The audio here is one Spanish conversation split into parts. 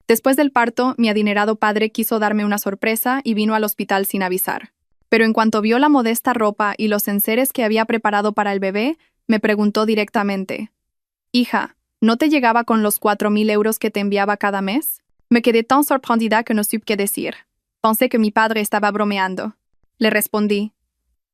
Después del parto, mi adinerado padre quiso darme una sorpresa y vino al hospital sin avisar. Pero en cuanto vio la modesta ropa y los enseres que había preparado para el bebé, me preguntó directamente: «Hija, ¿no te llegaba con los 4.000 euros que te enviaba cada mes?» Me quedé tan sorprendida que no supe qué decir. Pensé que mi padre estaba bromeando. Le respondí: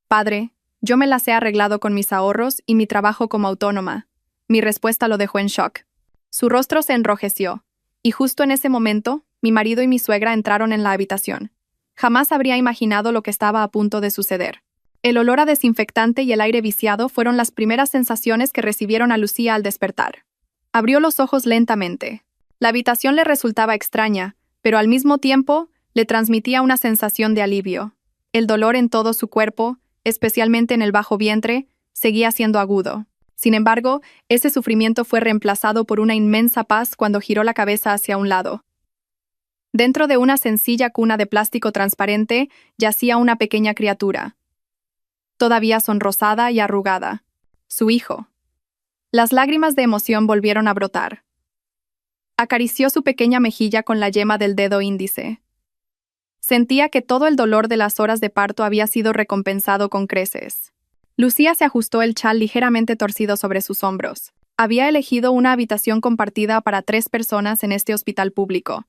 «Padre, yo me las he arreglado con mis ahorros y mi trabajo como autónoma». Mi respuesta lo dejó en shock. Su rostro se enrojeció, y justo en ese momento, mi marido y mi suegra entraron en la habitación. Jamás habría imaginado lo que estaba a punto de suceder. El olor a desinfectante y el aire viciado fueron las primeras sensaciones que recibieron a Lucía al despertar. Abrió los ojos lentamente. La habitación le resultaba extraña, pero al mismo tiempo le transmitía una sensación de alivio. El dolor en todo su cuerpo, especialmente en el bajo vientre, seguía siendo agudo. Sin embargo, ese sufrimiento fue reemplazado por una inmensa paz cuando giró la cabeza hacia un lado. Dentro de una sencilla cuna de plástico transparente yacía una pequeña criatura, todavía sonrosada y arrugada. Su hijo. Las lágrimas de emoción volvieron a brotar. Acarició su pequeña mejilla con la yema del dedo índice. Sentía que todo el dolor de las horas de parto había sido recompensado con creces. Lucía se ajustó el chal ligeramente torcido sobre sus hombros. Había elegido una habitación compartida para 3 personas en este hospital público,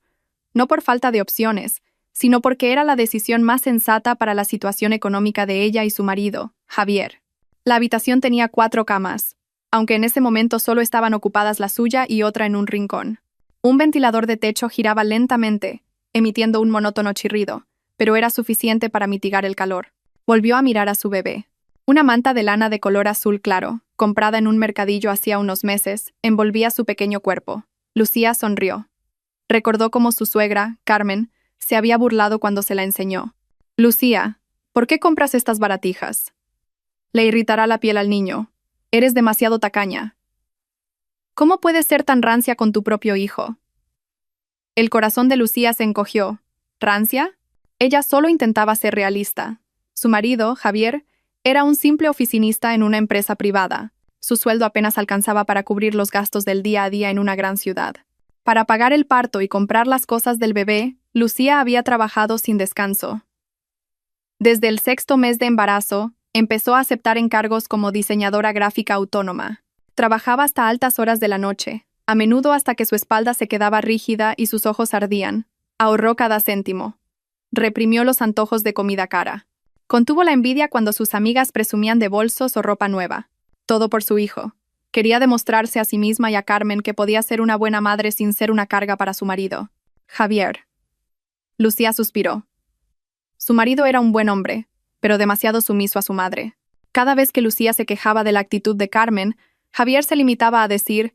no por falta de opciones, sino porque era la decisión más sensata para la situación económica de ella y su marido, Javier. La habitación tenía 4 camas, aunque en ese momento solo estaban ocupadas la suya y otra en un rincón. Un ventilador de techo giraba lentamente, emitiendo un monótono chirrido, pero era suficiente para mitigar el calor. Volvió a mirar a su bebé. Una manta de lana de color azul claro, comprada en un mercadillo hacía unos meses, envolvía su pequeño cuerpo. Lucía sonrió. Recordó cómo su suegra, Carmen, se había burlado cuando se la enseñó. «Lucía, ¿por qué compras estas baratijas? Le irritará la piel al niño. Eres demasiado tacaña. ¿Cómo puedes ser tan rancia con tu propio hijo?» El corazón de Lucía se encogió. ¿Rancia? Ella solo intentaba ser realista. Su marido, Javier, era un simple oficinista en una empresa privada. Su sueldo apenas alcanzaba para cubrir los gastos del día a día en una gran ciudad. Para pagar el parto y comprar las cosas del bebé, Lucía había trabajado sin descanso. Desde el 6º mes de embarazo, empezó a aceptar encargos como diseñadora gráfica autónoma. Trabajaba hasta altas horas de la noche, a menudo hasta que su espalda se quedaba rígida y sus ojos ardían. Ahorró cada céntimo. Reprimió los antojos de comida cara. Contuvo la envidia cuando sus amigas presumían de bolsos o ropa nueva. Todo por su hijo. Quería demostrarse a sí misma y a Carmen que podía ser una buena madre sin ser una carga para su marido. Javier. Lucía suspiró. Su marido era un buen hombre, pero demasiado sumiso a su madre. Cada vez que Lucía se quejaba de la actitud de Carmen, Javier se limitaba a decir: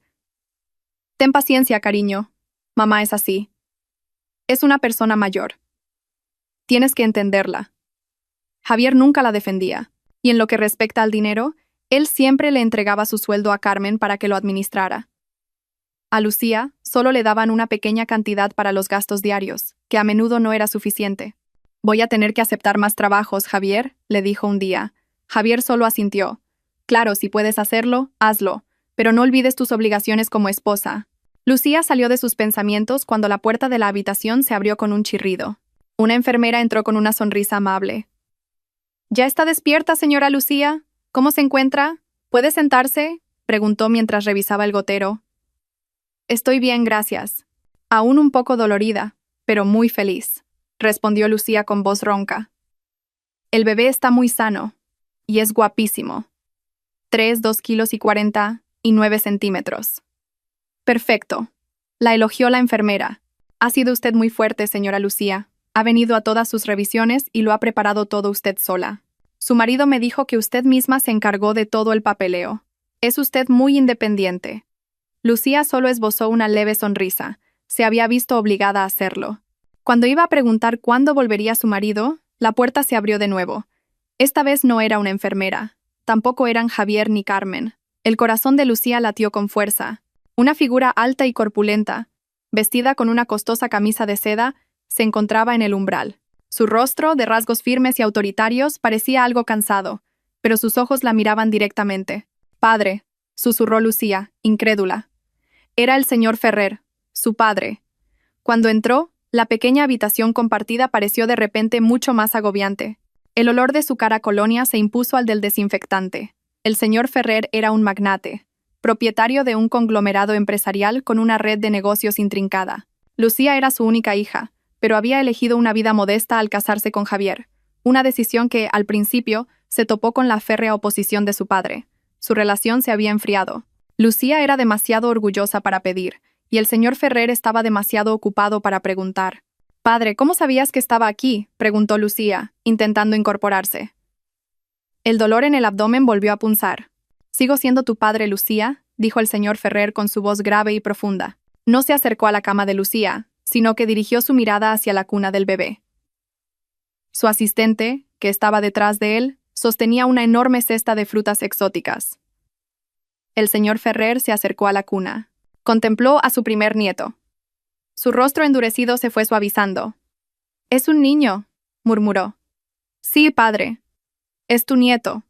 «Ten paciencia, cariño. Mamá es así. Es una persona mayor. Tienes que entenderla». Javier nunca la defendía, y en lo que respecta al dinero, él siempre le entregaba su sueldo a Carmen para que lo administrara. A Lucía solo le daban una pequeña cantidad para los gastos diarios, que a menudo no era suficiente. «Voy a tener que aceptar más trabajos, Javier», le dijo un día. Javier solo asintió. «Claro, si puedes hacerlo, hazlo, pero no olvides tus obligaciones como esposa». Lucía salió de sus pensamientos cuando la puerta de la habitación se abrió con un chirrido. Una enfermera entró con una sonrisa amable. «¿Ya está despierta, señora Lucía? ¿Cómo se encuentra? ¿Puede sentarse?», preguntó mientras revisaba el gotero. «Estoy bien, gracias. Aún un poco dolorida, pero muy feliz», respondió Lucía con voz ronca. «El bebé está muy sano, y es guapísimo. 2 kilos y 49 centímetros. Perfecto», la elogió la enfermera. «Ha sido usted muy fuerte, señora Lucía. Ha venido a todas sus revisiones y lo ha preparado todo usted sola. Su marido me dijo que usted misma se encargó de todo el papeleo. Es usted muy independiente». Lucía solo esbozó una leve sonrisa. Se había visto obligada a hacerlo. Cuando iba a preguntar cuándo volvería su marido, la puerta se abrió de nuevo. Esta vez no era una enfermera. Tampoco eran Javier ni Carmen. El corazón de Lucía latió con fuerza. Una figura alta y corpulenta, vestida con una costosa camisa de seda, se encontraba en el umbral. Su rostro, de rasgos firmes y autoritarios, parecía algo cansado, pero sus ojos la miraban directamente. «Padre», susurró Lucía, incrédula. Era el señor Ferrer, su padre. Cuando entró, la pequeña habitación compartida pareció de repente mucho más agobiante. El olor de su cara colonia se impuso al del desinfectante. El señor Ferrer era un magnate, propietario de un conglomerado empresarial con una red de negocios intrincada. Lucía era su única hija, pero había elegido una vida modesta al casarse con Javier, una decisión que, al principio, se topó con la férrea oposición de su padre. Su relación se había enfriado. Lucía era demasiado orgullosa para pedir, y el señor Ferrer estaba demasiado ocupado para preguntar. «Padre, ¿cómo sabías que estaba aquí?», preguntó Lucía, intentando incorporarse. El dolor en el abdomen volvió a punzar. «Sigo siendo tu padre, Lucía», dijo el señor Ferrer con su voz grave y profunda. No se acercó a la cama de Lucía, sino que dirigió su mirada hacia la cuna del bebé. Su asistente, que estaba detrás de él, sostenía una enorme cesta de frutas exóticas. El señor Ferrer se acercó a la cuna. Contempló a su primer nieto. Su rostro endurecido se fue suavizando. «Es un niño», murmuró. «Sí, padre. Es tu nieto»,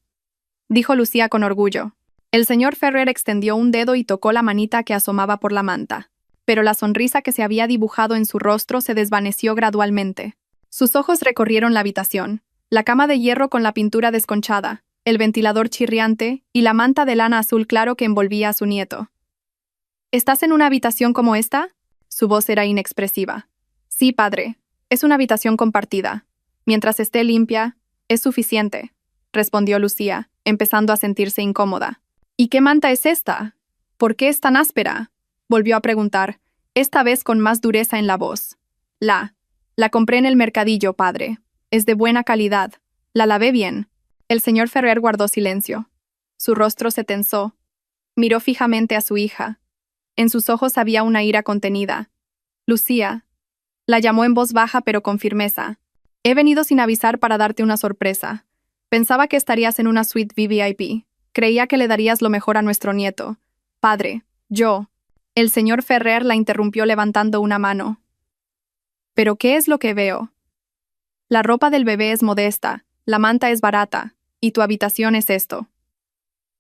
dijo Lucía con orgullo. El señor Ferrer extendió un dedo y tocó la manita que asomaba por la manta. Pero la sonrisa que se había dibujado en su rostro se desvaneció gradualmente. Sus ojos recorrieron la habitación, la cama de hierro con la pintura desconchada, el ventilador chirriante y la manta de lana azul claro que envolvía a su nieto. «¿Estás en una habitación como esta?», su voz era inexpresiva. «Sí, padre. Es una habitación compartida. Mientras esté limpia, es suficiente», respondió Lucía, empezando a sentirse incómoda. «¿Y qué manta es esta? ¿Por qué es tan áspera?», volvió a preguntar, esta vez con más dureza en la voz. La compré en el mercadillo, padre. Es de buena calidad. La lavé bien». El señor Ferrer guardó silencio. Su rostro se tensó. Miró fijamente a su hija. En sus ojos había una ira contenida. «Lucía», la llamó en voz baja pero con firmeza. «He venido sin avisar para darte una sorpresa. Pensaba que estarías en una suite VVIP. Creía que le darías lo mejor a nuestro nieto. Padre, yo». El señor Ferrer la interrumpió levantando una mano. «¿Pero qué es lo que veo? La ropa del bebé es modesta, la manta es barata, y tu habitación es esto».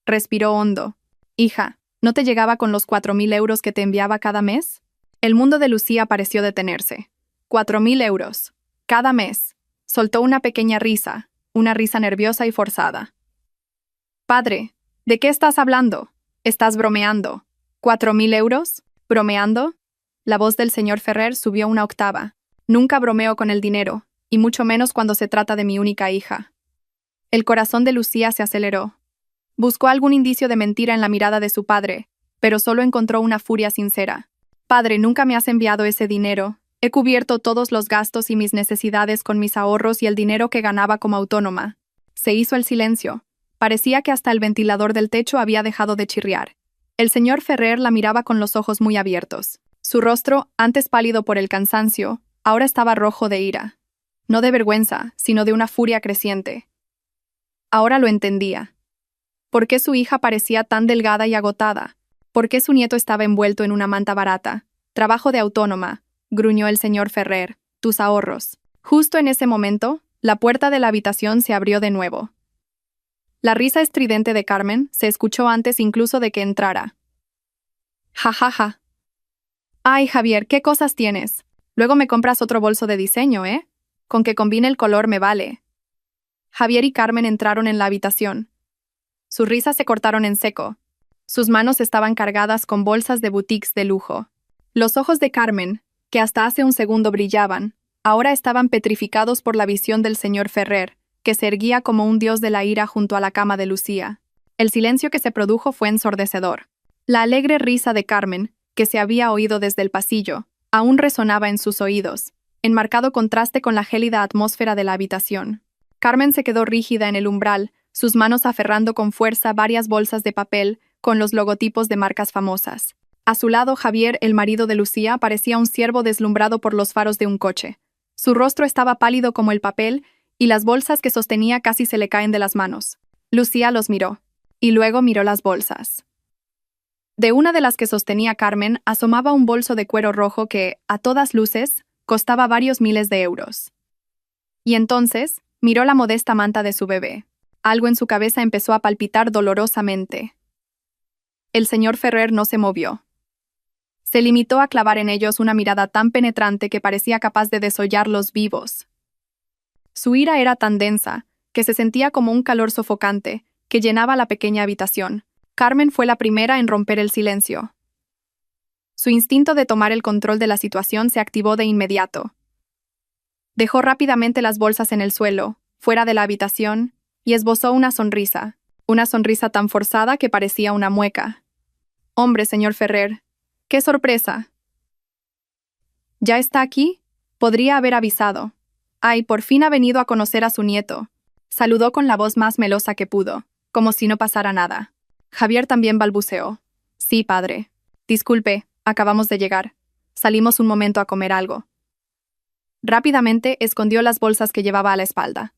Respiró hondo. «Hija, ¿no te llegaba con los 4.000 euros que te enviaba cada mes?». El mundo de Lucía pareció detenerse. 4.000 euros. Cada mes. Soltó una pequeña risa, una risa nerviosa y forzada. «Padre, ¿de qué estás hablando? Estás bromeando. ¿4.000 euros? ¿Bromeando?». La voz del señor Ferrer subió una octava. «Nunca bromeo con el dinero, y mucho menos cuando se trata de mi única hija». El corazón de Lucía se aceleró. Buscó algún indicio de mentira en la mirada de su padre, pero solo encontró una furia sincera. «Padre, nunca me has enviado ese dinero. He cubierto todos los gastos y mis necesidades con mis ahorros y el dinero que ganaba como autónoma». Se hizo el silencio. Parecía que hasta el ventilador del techo había dejado de chirriar. El señor Ferrer la miraba con los ojos muy abiertos. Su rostro, antes pálido por el cansancio, ahora estaba rojo de ira. No de vergüenza, sino de una furia creciente. Ahora lo entendía. ¿Por qué su hija parecía tan delgada y agotada? ¿Por qué su nieto estaba envuelto en una manta barata? «Trabajo de autónoma», gruñó el señor Ferrer. «Tus ahorros». Justo en ese momento, la puerta de la habitación se abrió de nuevo. La risa estridente de Carmen se escuchó antes incluso de que entrara. «Ja, ja, ja. Ay, Javier, ¿qué cosas tienes? Luego me compras otro bolso de diseño, ¿eh? Con que combine el color me vale». Javier y Carmen entraron en la habitación. Sus risas se cortaron en seco. Sus manos estaban cargadas con bolsas de boutiques de lujo. Los ojos de Carmen, que hasta hace un segundo brillaban, ahora estaban petrificados por la visión del señor Ferrer, que se erguía como un dios de la ira junto a la cama de Lucía. El silencio que se produjo fue ensordecedor. La alegre risa de Carmen, que se había oído desde el pasillo, aún resonaba en sus oídos, en marcado contraste con la gélida atmósfera de la habitación. Carmen se quedó rígida en el umbral, sus manos aferrando con fuerza varias bolsas de papel con los logotipos de marcas famosas. A su lado, Javier, el marido de Lucía, parecía un ciervo deslumbrado por los faros de un coche. Su rostro estaba pálido como el papel, y las bolsas que sostenía casi se le caen de las manos. Lucía los miró, y luego miró las bolsas. De una de las que sostenía Carmen asomaba un bolso de cuero rojo que, a todas luces, costaba varios miles de euros. Y entonces, miró la modesta manta de su bebé. Algo en su cabeza empezó a palpitar dolorosamente. El señor Ferrer no se movió. Se limitó a clavar en ellos una mirada tan penetrante que parecía capaz de desollarlos vivos. Su ira era tan densa, que se sentía como un calor sofocante, que llenaba la pequeña habitación. Carmen fue la primera en romper el silencio. Su instinto de tomar el control de la situación se activó de inmediato. Dejó rápidamente las bolsas en el suelo, fuera de la habitación, y esbozó una sonrisa tan forzada que parecía una mueca. «Hombre, señor Ferrer, qué sorpresa». «¿Ya está aquí? Podría haber avisado». «Ay, por fin ha venido a conocer a su nieto». Saludó con la voz más melosa que pudo, como si no pasara nada. Javier también balbuceó. «Sí, padre. Disculpe, acabamos de llegar. Salimos un momento a comer algo». Rápidamente escondió las bolsas que llevaba a la espalda.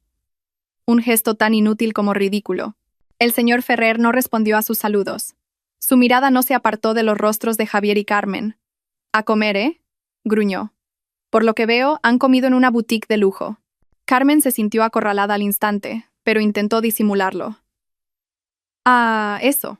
Un gesto tan inútil como ridículo. El señor Ferrer no respondió a sus saludos. Su mirada no se apartó de los rostros de Javier y Carmen. «¿A comer, eh?», gruñó. «Por lo que veo, han comido en una boutique de lujo». Carmen se sintió acorralada al instante, pero intentó disimularlo. «Ah, eso.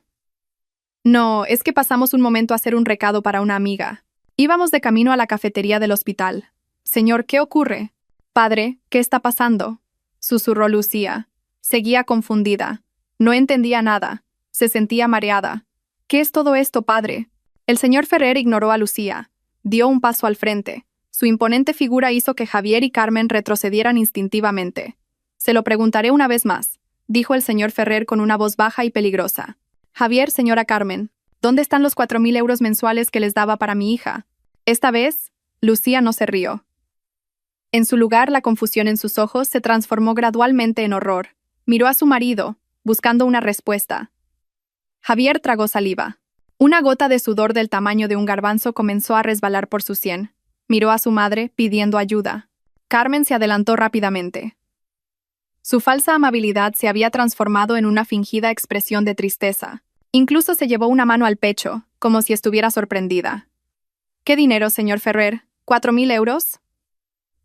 No, es que pasamos un momento a hacer un recado para una amiga. Íbamos de camino a la cafetería del hospital». «Señor, ¿qué ocurre?» «Padre, ¿qué está pasando?», susurró Lucía. Seguía confundida. No entendía nada. Se sentía mareada. «¿Qué es todo esto, padre?». El señor Ferrer ignoró a Lucía. Dio un paso al frente. Su imponente figura hizo que Javier y Carmen retrocedieran instintivamente. «Se lo preguntaré una vez más», dijo el señor Ferrer con una voz baja y peligrosa. «Javier, señora Carmen, ¿dónde están los 4.000 euros mensuales que les daba para mi hija?». Esta vez, Lucía no se rió. En su lugar, la confusión en sus ojos se transformó gradualmente en horror. Miró a su marido, buscando una respuesta. Javier tragó saliva. Una gota de sudor del tamaño de un garbanzo comenzó a resbalar por su sien. Miró a su madre, pidiendo ayuda. Carmen se adelantó rápidamente. Su falsa amabilidad se había transformado en una fingida expresión de tristeza. Incluso se llevó una mano al pecho, como si estuviera sorprendida. «¿Qué dinero, señor Ferrer? ¿4.000 euros?»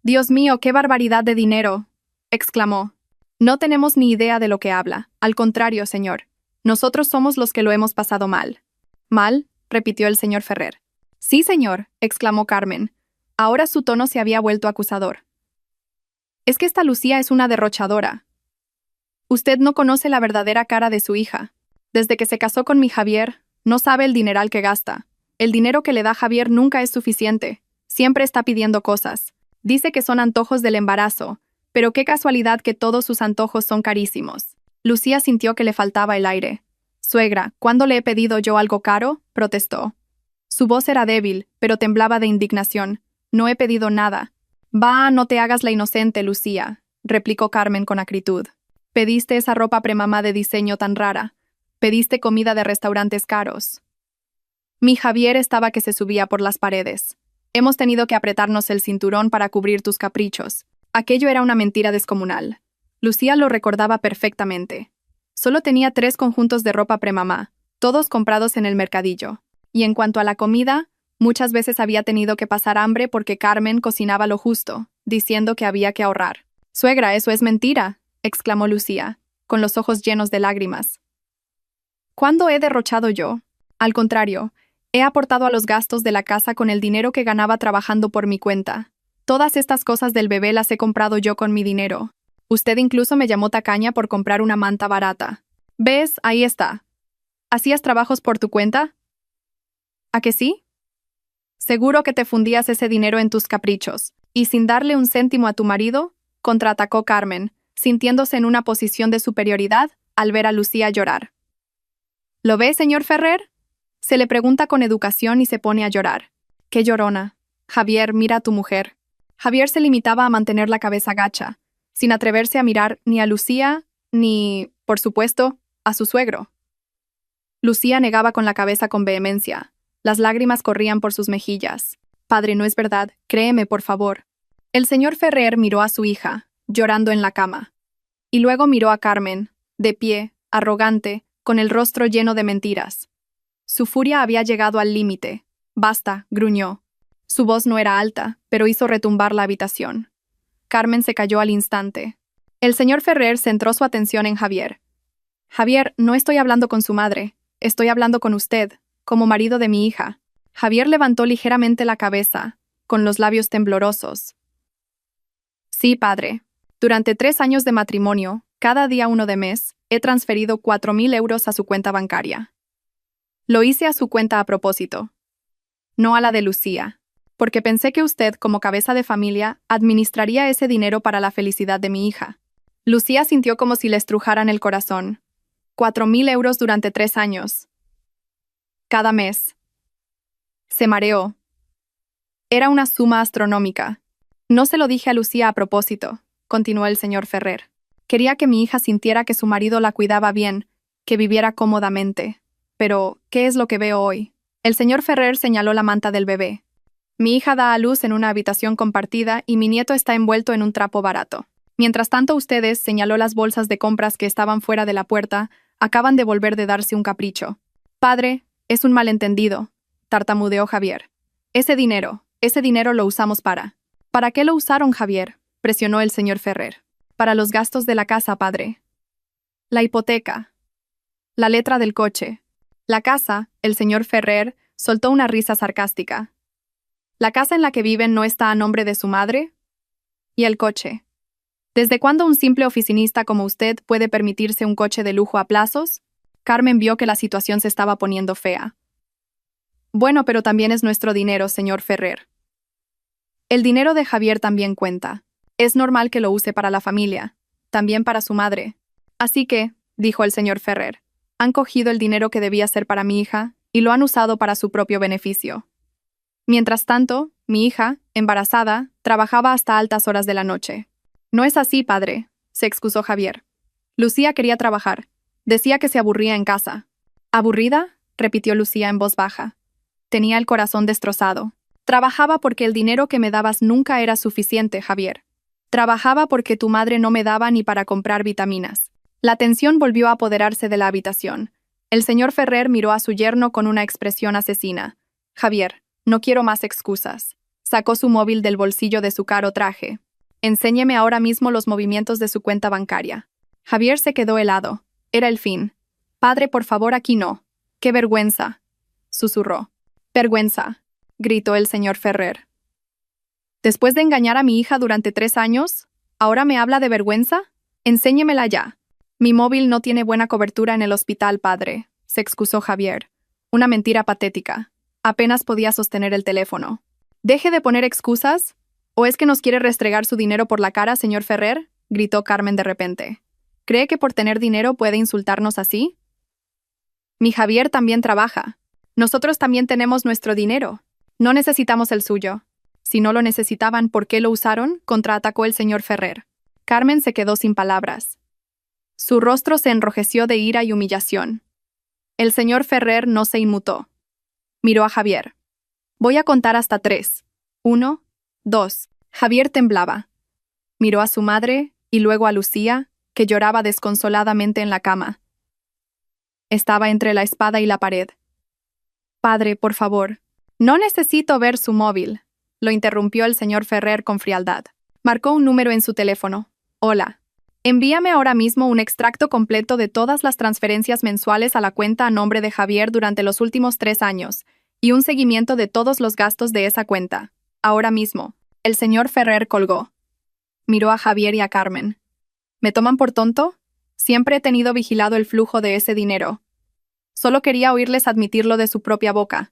«Dios mío, qué barbaridad de dinero», exclamó. «No tenemos ni idea de lo que habla. Al contrario, señor. Nosotros somos los que lo hemos pasado mal». «¿Mal?», repitió el señor Ferrer. «Sí, señor», exclamó Carmen. Ahora su tono se había vuelto acusador. «Es que esta Lucía es una derrochadora. Usted no conoce la verdadera cara de su hija. Desde que se casó con mi Javier, no sabe el dineral que gasta. El dinero que le da Javier nunca es suficiente. Siempre está pidiendo cosas. Dice que son antojos del embarazo, pero qué casualidad que todos sus antojos son carísimos». Lucía sintió que le faltaba el aire. «Suegra, ¿cuándo le he pedido yo algo caro?», protestó. Su voz era débil, pero temblaba de indignación. «No he pedido nada». «Va, no te hagas la inocente, Lucía», replicó Carmen con acritud. «Pediste esa ropa premamá de diseño tan rara. Pediste comida de restaurantes caros. Mi Javier estaba que se subía por las paredes. Hemos tenido que apretarnos el cinturón para cubrir tus caprichos». Aquello era una mentira descomunal. Lucía lo recordaba perfectamente. Solo tenía 3 conjuntos de ropa premamá, todos comprados en el mercadillo. Y en cuanto a la comida, muchas veces había tenido que pasar hambre porque Carmen cocinaba lo justo, diciendo que había que ahorrar. «Suegra, eso es mentira», exclamó Lucía, con los ojos llenos de lágrimas. «¿Cuándo he derrochado yo? Al contrario, he aportado a los gastos de la casa con el dinero que ganaba trabajando por mi cuenta. Todas estas cosas del bebé las he comprado yo con mi dinero. Usted incluso me llamó tacaña por comprar una manta barata. ¿Ves? Ahí está. ¿Hacías trabajos por tu cuenta? ¿A que sí? Seguro que te fundías ese dinero en tus caprichos. Y sin darle un céntimo a tu marido», contraatacó Carmen, sintiéndose en una posición de superioridad al ver a Lucía llorar. «¿Lo ve, señor Ferrer?». Se le pregunta con educación y se pone a llorar. «Qué llorona. Javier, mira a tu mujer». Javier se limitaba a mantener la cabeza gacha, sin atreverse a mirar ni a Lucía, ni, por supuesto, a su suegro. Lucía negaba con la cabeza con vehemencia. Las lágrimas corrían por sus mejillas. «Padre, no es verdad. Créeme, por favor». El señor Ferrer miró a su hija, llorando en la cama. Y luego miró a Carmen, de pie, arrogante, con el rostro lleno de mentiras. Su furia había llegado al límite. «Basta», gruñó. Su voz no era alta, pero hizo retumbar la habitación. Carmen se calló al instante. El señor Ferrer centró su atención en Javier. «Javier, no estoy hablando con su madre. Estoy hablando con usted, como marido de mi hija. Javier levantó ligeramente la cabeza, con los labios temblorosos. Sí, padre. Durante 3 años de matrimonio, cada día 1 de mes, he transferido 4.000 euros a su cuenta bancaria. Lo hice a su cuenta a propósito, no a la de Lucía, porque pensé que usted, como cabeza de familia, administraría ese dinero para la felicidad de mi hija. Lucía sintió como si le estrujaran el corazón. 4.000 euros durante 3 años. Cada mes. Se mareó. Era una suma astronómica. No se lo dije a Lucía a propósito, continuó el señor Ferrer. Quería que mi hija sintiera que su marido la cuidaba bien, que viviera cómodamente. Pero, ¿qué es lo que veo hoy? El señor Ferrer señaló la manta del bebé. Mi hija da a luz en una habitación compartida y mi nieto está envuelto en un trapo barato. Mientras tanto ustedes, señaló las bolsas de compras que estaban fuera de la puerta, acaban de volver de darse un capricho. Padre, es un malentendido, tartamudeó Javier. Ese dinero lo usamos para... ¿Para qué lo usaron, Javier?, presionó el señor Ferrer. Para los gastos de la casa, padre. La hipoteca. La letra del coche. La casa, el señor Ferrer soltó una risa sarcástica. ¿La casa en la que viven no está a nombre de su madre? ¿Y el coche? ¿Desde cuándo un simple oficinista como usted puede permitirse un coche de lujo a plazos? Carmen vio que la situación se estaba poniendo fea. Bueno, pero también es nuestro dinero, señor Ferrer. El dinero de Javier también cuenta. Es normal que lo use para la familia, también para su madre. Así que, dijo el señor Ferrer, han cogido el dinero que debía ser para mi hija y lo han usado para su propio beneficio. Mientras tanto, mi hija, embarazada, trabajaba hasta altas horas de la noche. No es así, padre, se excusó Javier. Lucía quería trabajar. Decía que se aburría en casa. ¿Aburrida?, repitió Lucía en voz baja. Tenía el corazón destrozado. Trabajaba porque el dinero que me dabas nunca era suficiente, Javier. Trabajaba porque tu madre no me daba ni para comprar vitaminas. La tensión volvió a apoderarse de la habitación. El señor Ferrer miró a su yerno con una expresión asesina. Javier, no quiero más excusas. Sacó su móvil del bolsillo de su caro traje. Enséñeme ahora mismo los movimientos de su cuenta bancaria. Javier se quedó helado. Era el fin. Padre, por favor, aquí no. ¡Qué vergüenza!, susurró. Vergüenza, gritó el señor Ferrer. Después de engañar a mi hija durante 3 años, ¿ahora me habla de vergüenza? Enséñemela ya. Mi móvil no tiene buena cobertura en el hospital, padre, se excusó Javier. Una mentira patética. Apenas podía sostener el teléfono. Deje de poner excusas. ¿O es que nos quiere restregar su dinero por la cara, señor Ferrer?, gritó Carmen de repente. ¿Cree que por tener dinero puede insultarnos así? Mi Javier también trabaja. Nosotros también tenemos nuestro dinero. No necesitamos el suyo. Si no lo necesitaban, ¿por qué lo usaron?, contraatacó el señor Ferrer. Carmen se quedó sin palabras. Su rostro se enrojeció de ira y humillación. El señor Ferrer no se inmutó. Miró a Javier. Voy a contar hasta 3. 1, 2. Javier temblaba. Miró a su madre y luego a Lucía, que lloraba desconsoladamente en la cama. Estaba entre la espada y la pared. Padre, por favor. No necesito ver su móvil, lo interrumpió el señor Ferrer con frialdad. Marcó un número en su teléfono. Hola. Envíame ahora mismo un extracto completo de todas las transferencias mensuales a la cuenta a nombre de Javier durante los últimos 3 años, y un seguimiento de todos los gastos de esa cuenta. Ahora mismo. El señor Ferrer colgó. Miró a Javier y a Carmen. ¿Me toman por tonto? Siempre he tenido vigilado el flujo de ese dinero. Solo quería oírles admitirlo de su propia boca.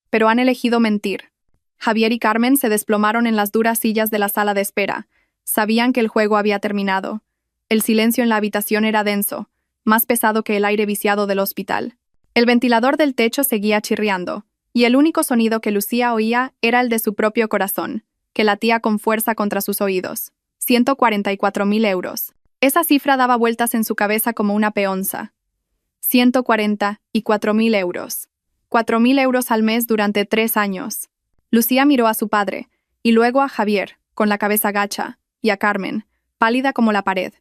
Pero han elegido mentir. Javier y Carmen se desplomaron en las duras sillas de la sala de espera. Sabían que el juego había terminado. El silencio en la habitación era denso, más pesado que el aire viciado del hospital. El ventilador del techo seguía chirriando, y el único sonido que Lucía oía era el de su propio corazón, que latía con fuerza contra sus oídos. 144.000 euros. Esa cifra daba vueltas en su cabeza como una peonza. 144.000 euros. 4.000 euros al mes durante 3 años. Lucía miró a su padre, y luego a Javier, con la cabeza gacha, y a Carmen, pálida como la pared.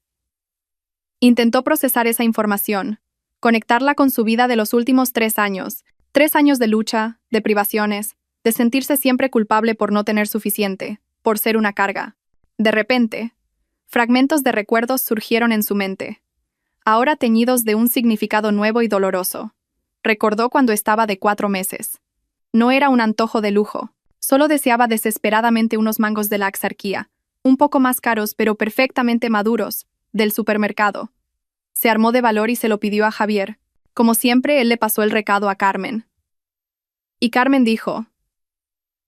Intentó procesar esa información, conectarla con su vida de los últimos 3 años, 3 años de lucha, de privaciones, de sentirse siempre culpable por no tener suficiente, por ser una carga. De repente, fragmentos de recuerdos surgieron en su mente, ahora teñidos de un significado nuevo y doloroso. Recordó cuando estaba de 4 meses. No era un antojo de lujo. Solo deseaba desesperadamente unos mangos de la Axarquía, un poco más caros pero perfectamente maduros, del supermercado. Se armó de valor y se lo pidió a Javier. Como siempre, él le pasó el recado a Carmen. Y Carmen dijo: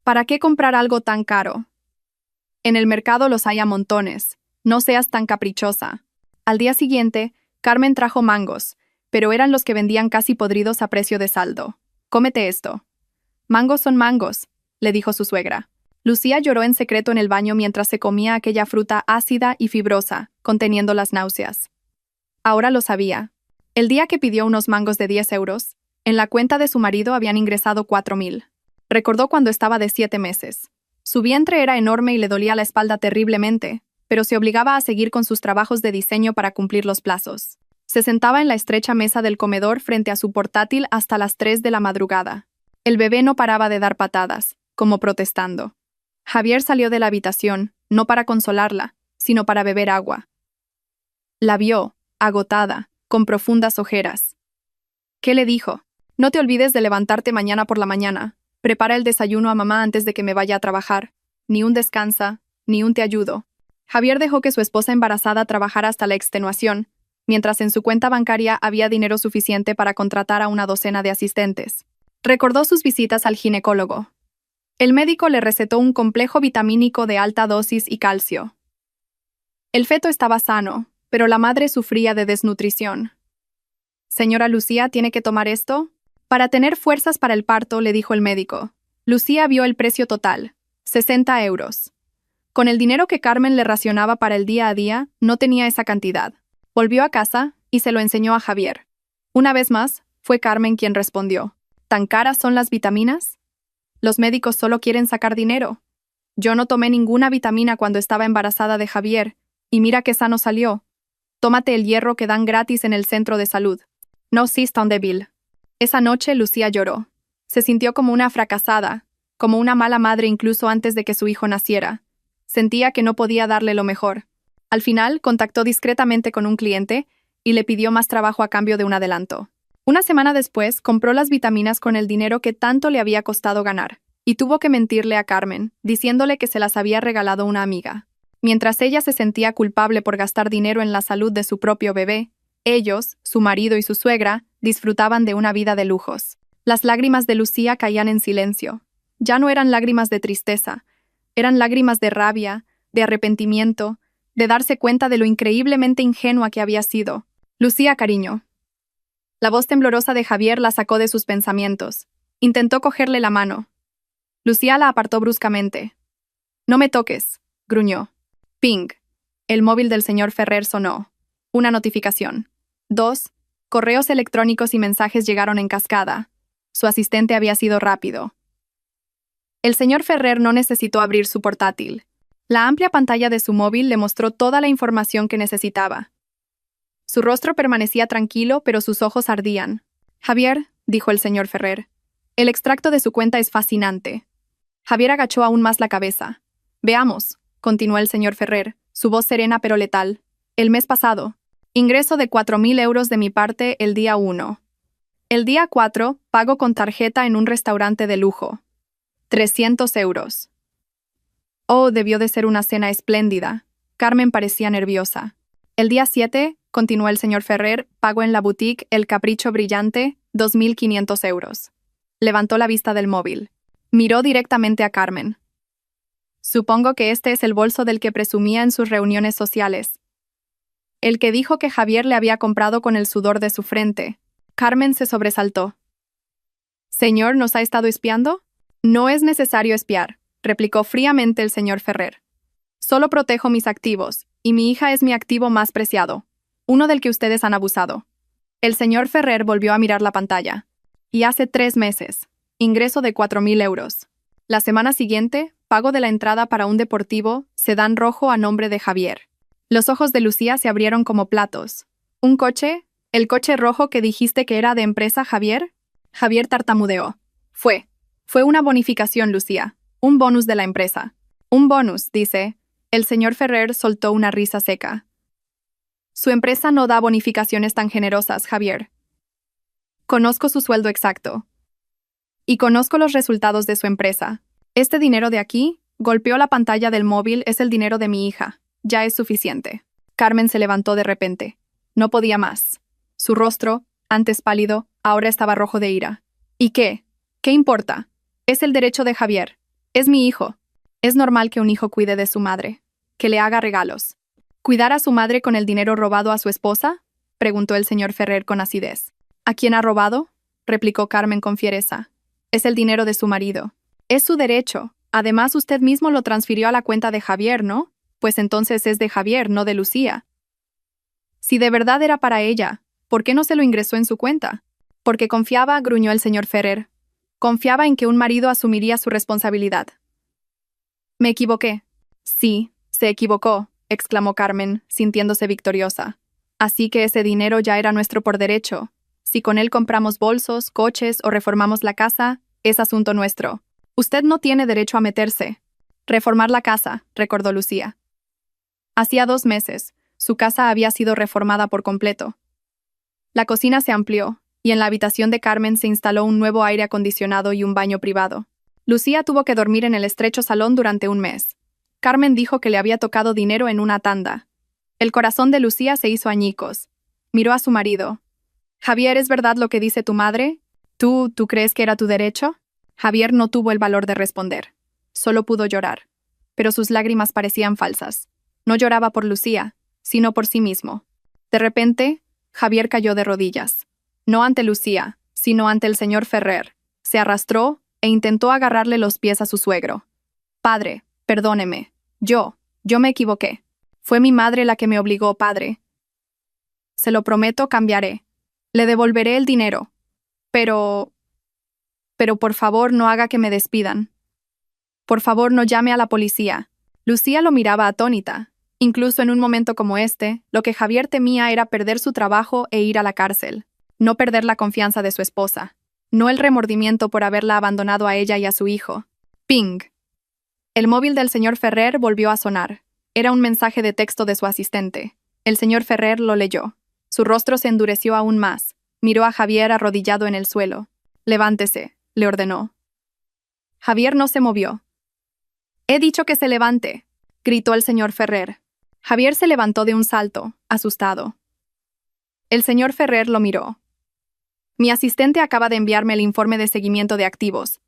¿para qué comprar algo tan caro? En el mercado los hay a montones. No seas tan caprichosa. Al día siguiente, Carmen trajo mangos, pero eran los que vendían casi podridos a precio de saldo. Cómete esto. Mangos son mangos, le dijo su suegra. Lucía lloró en secreto en el baño mientras se comía aquella fruta ácida y fibrosa, conteniendo las náuseas. Ahora lo sabía. El día que pidió unos mangos de 10 euros, en la cuenta de su marido habían ingresado 4.000. Recordó cuando estaba de 7 meses. Su vientre era enorme y le dolía la espalda terriblemente, pero se obligaba a seguir con sus trabajos de diseño para cumplir los plazos. Se sentaba en la estrecha mesa del comedor frente a su portátil hasta las 3 de la madrugada. El bebé no paraba de dar patadas, como protestando. Javier salió de la habitación, no para consolarla, sino para beber agua. La vio, agotada, con profundas ojeras. ¿Qué le dijo? No te olvides de levantarte mañana por la mañana. Prepara el desayuno a mamá antes de que me vaya a trabajar. Ni un descansa, ni un te ayudo. Javier dejó que su esposa embarazada trabajara hasta la extenuación, mientras en su cuenta bancaria había dinero suficiente para contratar a una docena de asistentes. Recordó sus visitas al ginecólogo. El médico le recetó un complejo vitamínico de alta dosis y calcio. El feto estaba sano, pero la madre sufría de desnutrición. «Señora Lucía, ¿tiene que tomar esto?» «Para tener fuerzas para el parto», le dijo el médico. Lucía vio el precio total, 60 euros. Con el dinero que Carmen le racionaba para el día a día, no tenía esa cantidad. Volvió a casa y se lo enseñó a Javier. Una vez más, fue Carmen quien respondió. ¿Tan caras son las vitaminas? Los médicos solo quieren sacar dinero. Yo no tomé ninguna vitamina cuando estaba embarazada de Javier, y mira qué sano salió. Tómate el hierro que dan gratis en el centro de salud. No seas tan débil. Esa noche Lucía lloró. Se sintió como una fracasada, como una mala madre incluso antes de que su hijo naciera. Sentía que no podía darle lo mejor. Al final, contactó discretamente con un cliente y le pidió más trabajo a cambio de un adelanto. Una semana después, compró las vitaminas con el dinero que tanto le había costado ganar, y tuvo que mentirle a Carmen, diciéndole que se las había regalado una amiga. Mientras ella se sentía culpable por gastar dinero en la salud de su propio bebé, ellos, su marido y su suegra, disfrutaban de una vida de lujos. Las lágrimas de Lucía caían en silencio. Ya no eran lágrimas de tristeza, eran lágrimas de rabia, de arrepentimiento, de darse cuenta de lo increíblemente ingenua que había sido. «Lucía, cariño». La voz temblorosa de Javier la sacó de sus pensamientos. Intentó cogerle la mano. Lucía la apartó bruscamente. «No me toques», gruñó. Ping. El móvil del señor Ferrer sonó. Una notificación. 2. Correos electrónicos y mensajes llegaron en cascada. Su asistente había sido rápido. El señor Ferrer no necesitó abrir su portátil. La amplia pantalla de su móvil le mostró toda la información que necesitaba. Su rostro permanecía tranquilo, pero sus ojos ardían. «Javier», dijo el señor Ferrer, «el extracto de su cuenta es fascinante». Javier agachó aún más la cabeza. «Veamos», continuó el señor Ferrer, su voz serena pero letal. «El mes pasado. Ingreso de 4.000 euros de mi parte el día 1. El día 4, pago con tarjeta en un restaurante de lujo. 300 euros. Oh, debió de ser una cena espléndida. Carmen parecía nerviosa. El día 7, continuó el señor Ferrer, pago en la boutique El Capricho Brillante, 2.500 euros. Levantó la vista del móvil. Miró directamente a Carmen. Supongo que este es el bolso del que presumía en sus reuniones sociales. El que dijo que Javier le había comprado con el sudor de su frente. Carmen se sobresaltó. «¿Señor, nos ha estado espiando?» «No es necesario espiar», replicó fríamente el señor Ferrer. «Solo protejo mis activos, y mi hija es mi activo más preciado, uno del que ustedes han abusado». El señor Ferrer volvió a mirar la pantalla. «Y hace 3 meses. Ingreso de 4.000 euros. La semana siguiente, pago de la entrada para un deportivo, sedán rojo a nombre de Javier». Los ojos de Lucía se abrieron como platos. «¿Un coche? ¿El coche rojo que dijiste que era de empresa, Javier?» Javier tartamudeó. Fue una bonificación, Lucía. Un bonus de la empresa. Un bonus, dice. El señor Ferrer soltó una risa seca. Su empresa no da bonificaciones tan generosas, Javier. Conozco su sueldo exacto. Y conozco los resultados de su empresa. Este dinero de aquí, golpeó la pantalla del móvil, es el dinero de mi hija. Ya es suficiente. Carmen se levantó de repente. No podía más. Su rostro, antes pálido, ahora estaba rojo de ira. ¿Y qué? ¿Qué importa? Es el derecho de Javier. Es mi hijo. Es normal que un hijo cuide de su madre. Que le haga regalos. ¿Cuidar a su madre con el dinero robado a su esposa? Preguntó el señor Ferrer con acidez. ¿A quién ha robado? Replicó Carmen con fiereza. Es el dinero de su marido. Es su derecho. Además, usted mismo lo transfirió a la cuenta de Javier, ¿no? Pues entonces es de Javier, no de Lucía. Si de verdad era para ella, ¿por qué no se lo ingresó en su cuenta? Porque confiaba, gruñó el señor Ferrer. Confiaba en que un marido asumiría su responsabilidad. Me equivoqué. Sí, se equivocó, exclamó Carmen, sintiéndose victoriosa. Así que ese dinero ya era nuestro por derecho. Si con él compramos bolsos, coches o reformamos la casa, es asunto nuestro. Usted no tiene derecho a meterse. Reformar la casa, recordó Lucía. Hacía 2 meses, su casa había sido reformada por completo. La cocina se amplió, y en la habitación de Carmen se instaló un nuevo aire acondicionado y un baño privado. Lucía tuvo que dormir en el estrecho salón durante 1 mes. Carmen dijo que le había tocado dinero en una tanda. El corazón de Lucía se hizo añicos. Miró a su marido. Javier, ¿es verdad lo que dice tu madre? ¿Tú crees que era tu derecho? Javier no tuvo el valor de responder. Solo pudo llorar. Pero sus lágrimas parecían falsas. No lloraba por Lucía, sino por sí mismo. De repente, Javier cayó de rodillas. No ante Lucía, sino ante el señor Ferrer. Se arrastró e intentó agarrarle los pies a su suegro. Padre, perdóneme. Yo me equivoqué. Fue mi madre la que me obligó, padre. Se lo prometo, cambiaré. Le devolveré el dinero. Pero por favor no haga que me despidan. Por favor no llame a la policía. Lucía lo miraba atónita. Incluso en un momento como este, lo que Javier temía era perder su trabajo e ir a la cárcel. No perder la confianza de su esposa. No el remordimiento por haberla abandonado a ella y a su hijo. ¡Ping! El móvil del señor Ferrer volvió a sonar. Era un mensaje de texto de su asistente. El señor Ferrer lo leyó. Su rostro se endureció aún más. Miró a Javier arrodillado en el suelo. Levántese, le ordenó. Javier no se movió. He dicho que se levante, gritó el señor Ferrer. Javier se levantó de un salto, asustado. El señor Ferrer lo miró. Mi asistente acaba de enviarme el informe de seguimiento de activos.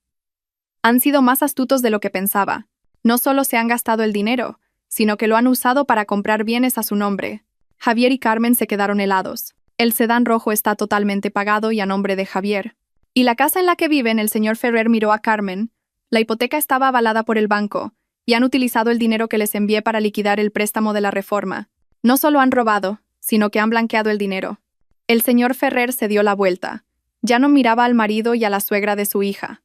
Han sido más astutos de lo que pensaba. No solo se han gastado el dinero, sino que lo han usado para comprar bienes a su nombre. Javier y Carmen se quedaron helados. El sedán rojo está totalmente pagado y a nombre de Javier. ¿Y la casa en la que viven? El señor Ferrer miró a Carmen. La hipoteca estaba avalada por el banco, y han utilizado el dinero que les envié para liquidar el préstamo de la reforma. No solo han robado, sino que han blanqueado el dinero. El señor Ferrer se dio la vuelta. Ya no miraba al marido y a la suegra de su hija.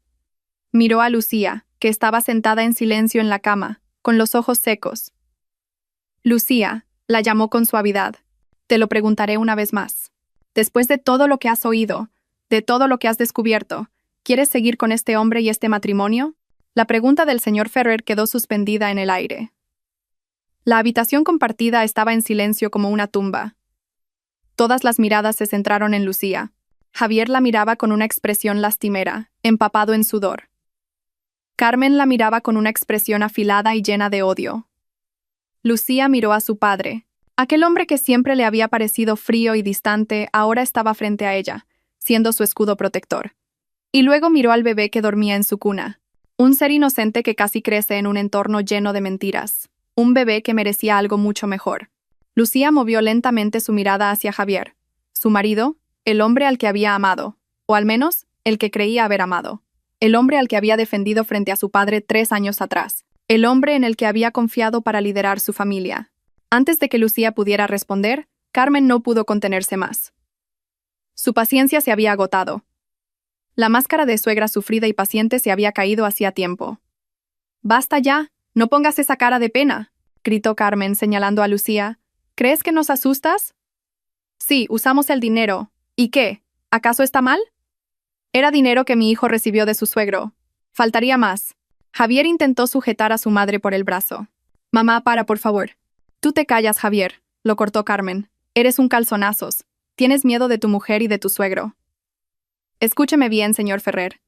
Miró a Lucía, que estaba sentada en silencio en la cama, con los ojos secos. Lucía, la llamó con suavidad. Te lo preguntaré una vez más. Después de todo lo que has oído, de todo lo que has descubierto, ¿quieres seguir con este hombre y este matrimonio? La pregunta del señor Ferrer quedó suspendida en el aire. La habitación compartida estaba en silencio como una tumba. Todas las miradas se centraron en Lucía. Javier la miraba con una expresión lastimera, empapado en sudor. Carmen la miraba con una expresión afilada y llena de odio. Lucía miró a su padre. Aquel hombre que siempre le había parecido frío y distante ahora estaba frente a ella, siendo su escudo protector. Y luego miró al bebé que dormía en su cuna. Un ser inocente que casi crece en un entorno lleno de mentiras. Un bebé que merecía algo mucho mejor. Lucía movió lentamente su mirada hacia Javier. Su marido, el hombre al que había amado, o al menos, el que creía haber amado. El hombre al que había defendido frente a su padre 3 años atrás. El hombre en el que había confiado para liderar su familia. Antes de que Lucía pudiera responder, Carmen no pudo contenerse más. Su paciencia se había agotado. La máscara de suegra sufrida y paciente se había caído hacía tiempo. «Basta ya, no pongas esa cara de pena», gritó Carmen señalando a Lucía. «¿Crees que nos asustas?» «Sí, usamos el dinero. ¿Y qué? ¿Acaso está mal?» «Era dinero que mi hijo recibió de su suegro. Faltaría más». Javier intentó sujetar a su madre por el brazo. «Mamá, para, por favor». «Tú te callas, Javier», lo cortó Carmen. «Eres un calzonazos. Tienes miedo de tu mujer y de tu suegro». «Escúcheme bien, señor Ferrer.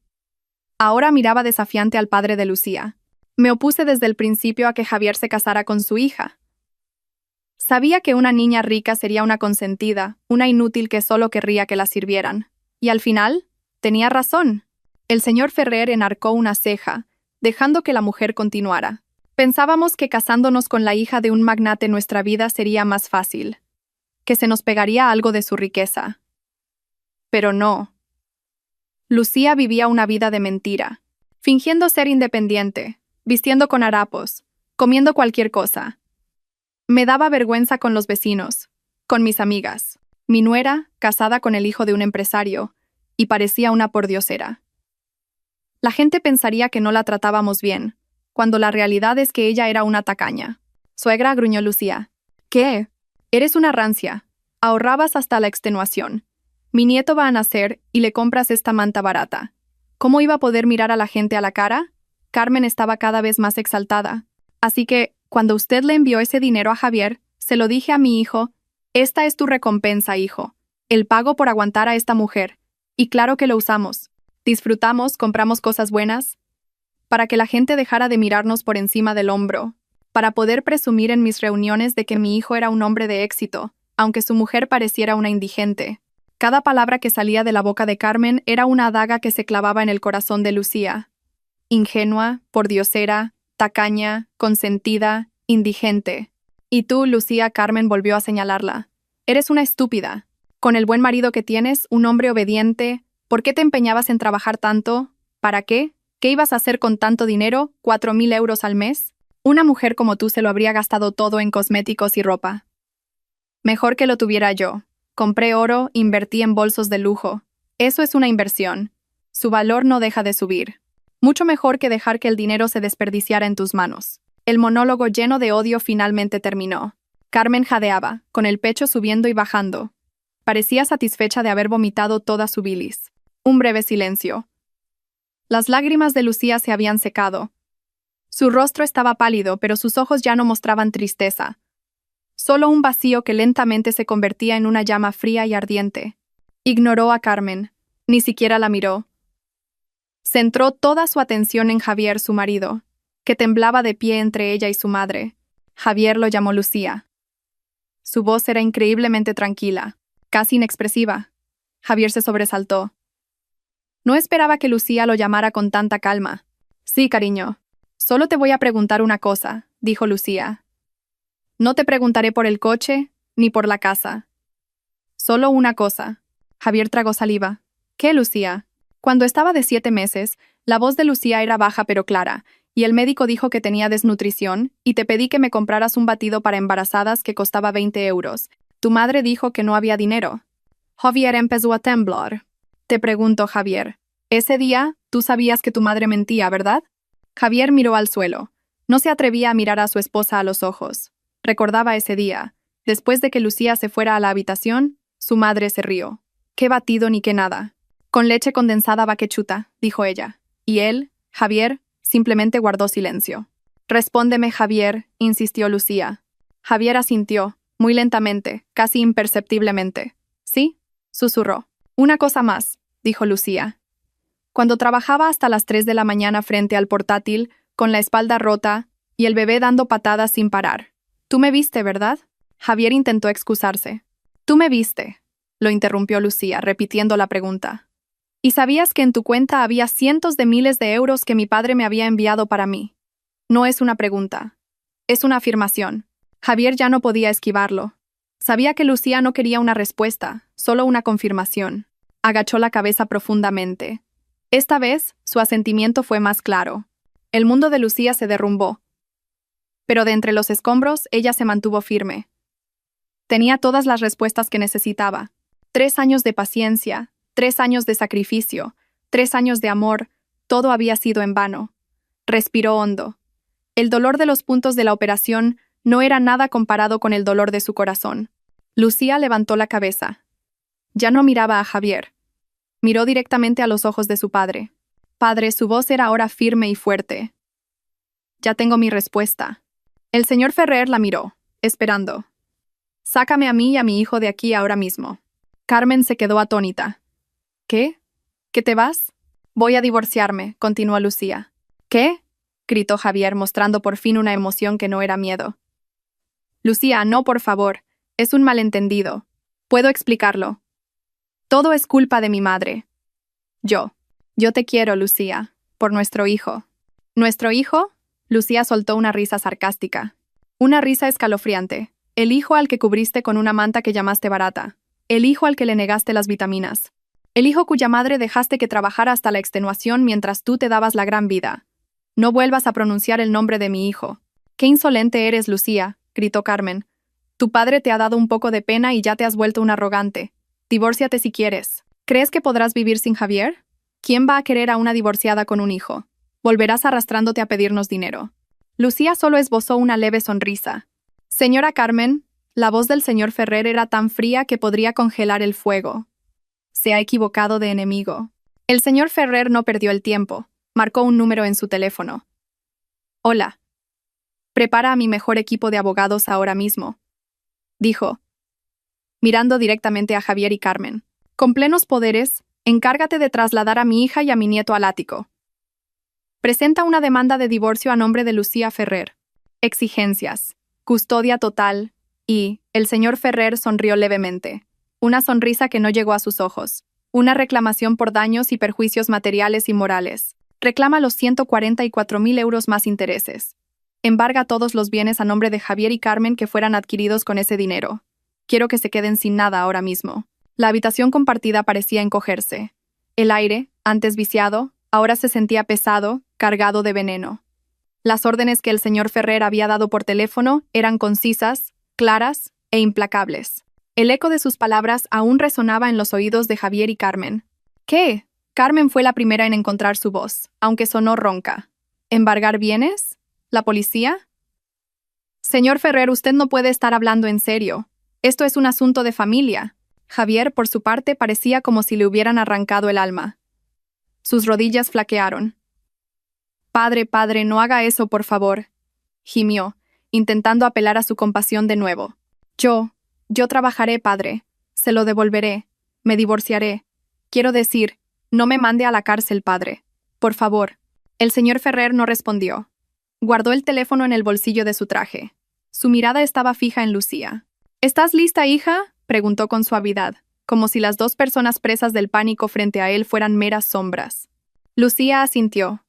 Ahora miraba desafiante al padre de Lucía. Me opuse desde el principio a que Javier se casara con su hija. Sabía que una niña rica sería una consentida, una inútil que solo querría que la sirvieran. Y al final, tenía razón. El señor Ferrer enarcó una ceja, dejando que la mujer continuara. Pensábamos que casándonos con la hija de un magnate nuestra vida sería más fácil, que se nos pegaría algo de su riqueza. Pero no. Lucía vivía una vida de mentira, fingiendo ser independiente, vistiendo con harapos, comiendo cualquier cosa. Me daba vergüenza con los vecinos, con mis amigas. Mi nuera, casada con el hijo de un empresario, y parecía una pordiosera. La gente pensaría que no la tratábamos bien, cuando la realidad es que ella era una tacaña. Suegra, gruñó Lucía. ¿Qué? Eres una rancia. Ahorrabas hasta la extenuación. Mi nieto va a nacer y le compras esta manta barata. ¿Cómo iba a poder mirar a la gente a la cara? Carmen estaba cada vez más exaltada. Así que, cuando usted le envió ese dinero a Javier, se lo dije a mi hijo, esta es tu recompensa, hijo. El pago por aguantar a esta mujer. Y claro que lo usamos. Disfrutamos, compramos cosas buenas, para que la gente dejara de mirarnos por encima del hombro, para poder presumir en mis reuniones de que mi hijo era un hombre de éxito, aunque su mujer pareciera una indigente. Cada palabra que salía de la boca de Carmen era una daga que se clavaba en el corazón de Lucía. Ingenua, pordiosera, tacaña, consentida, indigente. Y tú, Lucía, Carmen volvió a señalarla. Eres una estúpida. Con el buen marido que tienes, un hombre obediente, ¿por qué te empeñabas en trabajar tanto? ¿Para qué? ¿Qué ibas a hacer con tanto dinero? ¿4.000 euros al mes? Una mujer como tú se lo habría gastado todo en cosméticos y ropa. Mejor que lo tuviera yo. Compré oro, invertí en bolsos de lujo. Eso es una inversión. Su valor no deja de subir. Mucho mejor que dejar que el dinero se desperdiciara en tus manos. El monólogo lleno de odio finalmente terminó. Carmen jadeaba, con el pecho subiendo y bajando. Parecía satisfecha de haber vomitado toda su bilis. Un breve silencio. Las lágrimas de Lucía se habían secado. Su rostro estaba pálido, pero sus ojos ya no mostraban tristeza. Solo un vacío que lentamente se convertía en una llama fría y ardiente. Ignoró a Carmen. Ni siquiera la miró. Centró toda su atención en Javier, su marido, que temblaba de pie entre ella y su madre. Javier lo llamó Lucía. Su voz era increíblemente tranquila, casi inexpresiva. Javier se sobresaltó. No esperaba que Lucía lo llamara con tanta calma. Sí, cariño. Solo te voy a preguntar una cosa, dijo Lucía. No te preguntaré por el coche, ni por la casa. Solo una cosa. Javier tragó saliva. ¿Qué, Lucía? Cuando estaba de 7 meses, la voz de Lucía era baja pero clara, y el médico dijo que tenía desnutrición, y te pedí que me compraras un batido para embarazadas que costaba 20 euros. Tu madre dijo que no había dinero. Javier empezó a temblar. Te pregunto, Javier. Ese día, tú sabías que tu madre mentía, ¿verdad? Javier miró al suelo. No se atrevía a mirar a su esposa a los ojos. Recordaba ese día. Después de que Lucía se fuera a la habitación, su madre se rió. Qué batido ni qué nada. Con leche condensada vaquechuta, dijo ella. Y él, Javier, simplemente guardó silencio. Respóndeme, Javier, insistió Lucía. Javier asintió, muy lentamente, casi imperceptiblemente. ¿Sí? Susurró. Una cosa más, dijo Lucía. Cuando trabajaba hasta las 3 de la mañana frente al portátil, con la espalda rota, y el bebé dando patadas sin parar. Tú me viste, ¿verdad? Javier intentó excusarse. Tú me viste, lo interrumpió Lucía, repitiendo la pregunta. ¿Y sabías que en tu cuenta había cientos de miles de euros que mi padre me había enviado para mí? No es una pregunta. Es una afirmación. Javier ya no podía esquivarlo. Sabía que Lucía no quería una respuesta, solo una confirmación. Agachó la cabeza profundamente. Esta vez, su asentimiento fue más claro. El mundo de Lucía se derrumbó. Pero de entre los escombros, ella se mantuvo firme. Tenía todas las respuestas que necesitaba. 3 años de paciencia, 3 años de sacrificio, 3 años de amor, todo había sido en vano. Respiró hondo. El dolor de los puntos de la operación no era nada comparado con el dolor de su corazón. Lucía levantó la cabeza. Ya no miraba a Javier. Miró directamente a los ojos de su padre. Padre, su voz era ahora firme y fuerte. Ya tengo mi respuesta. El señor Ferrer la miró, esperando. Sácame a mí y a mi hijo de aquí ahora mismo. Carmen se quedó atónita. ¿Qué? ¿Que te vas? Voy a divorciarme, continuó Lucía. ¿Qué? Gritó Javier, mostrando por fin una emoción que no era miedo. Lucía, no, por favor. Es un malentendido. Puedo explicarlo. Todo es culpa de mi madre. Yo te quiero, Lucía, por nuestro hijo. ¿Nuestro hijo? Lucía soltó una risa sarcástica. Una risa escalofriante. El hijo al que cubriste con una manta que llamaste barata. El hijo al que le negaste las vitaminas. El hijo cuya madre dejaste que trabajara hasta la extenuación mientras tú te dabas la gran vida. No vuelvas a pronunciar el nombre de mi hijo. ¡Qué insolente eres, Lucía!, gritó Carmen. Tu padre te ha dado un poco de pena y ya te has vuelto un arrogante. Divórciate si quieres. ¿Crees que podrás vivir sin Javier? ¿Quién va a querer a una divorciada con un hijo? Volverás arrastrándote a pedirnos dinero. Lucía solo esbozó una leve sonrisa. Señora Carmen, la voz del señor Ferrer era tan fría que podría congelar el fuego. Se ha equivocado de enemigo. El señor Ferrer no perdió el tiempo. Marcó un número en su teléfono. Hola. Prepara a mi mejor equipo de abogados ahora mismo, dijo, mirando directamente a Javier y Carmen. Con plenos poderes, encárgate de trasladar a mi hija y a mi nieto al ático. Presenta una demanda de divorcio a nombre de Lucía Ferrer. Exigencias. Custodia total. Y el señor Ferrer sonrió levemente. Una sonrisa que no llegó a sus ojos. Una reclamación por daños y perjuicios materiales y morales. Reclama los 144.000 euros más intereses. Embarga todos los bienes a nombre de Javier y Carmen que fueran adquiridos con ese dinero. Quiero que se queden sin nada ahora mismo. La habitación compartida parecía encogerse. El aire, antes viciado, ahora se sentía pesado, cargado de veneno. Las órdenes que el señor Ferrer había dado por teléfono eran concisas, claras e implacables. El eco de sus palabras aún resonaba en los oídos de Javier y Carmen. ¿Qué? Carmen fue la primera en encontrar su voz, aunque sonó ronca. ¿Embargar bienes? ¿La policía? Señor Ferrer, usted no puede estar hablando en serio. Esto es un asunto de familia. Javier, por su parte, parecía como si le hubieran arrancado el alma. Sus rodillas flaquearon. Padre, padre, no haga eso, por favor, gimió, intentando apelar a su compasión de nuevo. Yo trabajaré, padre. Se lo devolveré. Me divorciaré. Quiero decir, no me mande a la cárcel, padre. Por favor. El señor Ferrer no respondió. Guardó el teléfono en el bolsillo de su traje. Su mirada estaba fija en Lucía. ¿Estás lista, hija?, preguntó con suavidad, como si las dos personas presas del pánico frente a él fueran meras sombras. Lucía asintió.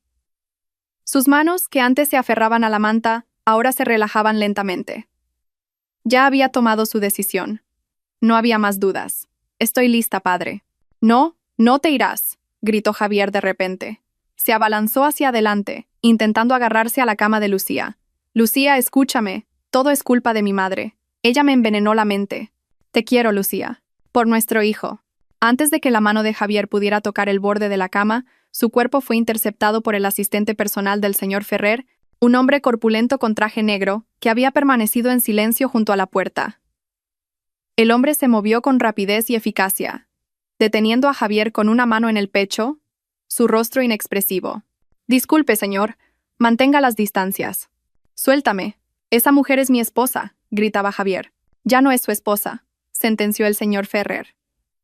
Sus manos, que antes se aferraban a la manta, ahora se relajaban lentamente. Ya había tomado su decisión. No había más dudas. Estoy lista, padre. No, no te irás, gritó Javier de repente. Se abalanzó hacia adelante, intentando agarrarse a la cama de Lucía. Lucía, escúchame. Todo es culpa de mi madre. Ella me envenenó la mente. Te quiero, Lucía. Por nuestro hijo. Antes de que la mano de Javier pudiera tocar el borde de la cama, su cuerpo fue interceptado por el asistente personal del señor Ferrer, un hombre corpulento con traje negro, que había permanecido en silencio junto a la puerta. El hombre se movió con rapidez y eficacia, deteniendo a Javier con una mano en el pecho, su rostro inexpresivo. Disculpe, señor. Mantenga las distancias. Suéltame. Esa mujer es mi esposa, gritaba Javier. Ya no es su esposa, sentenció el señor Ferrer.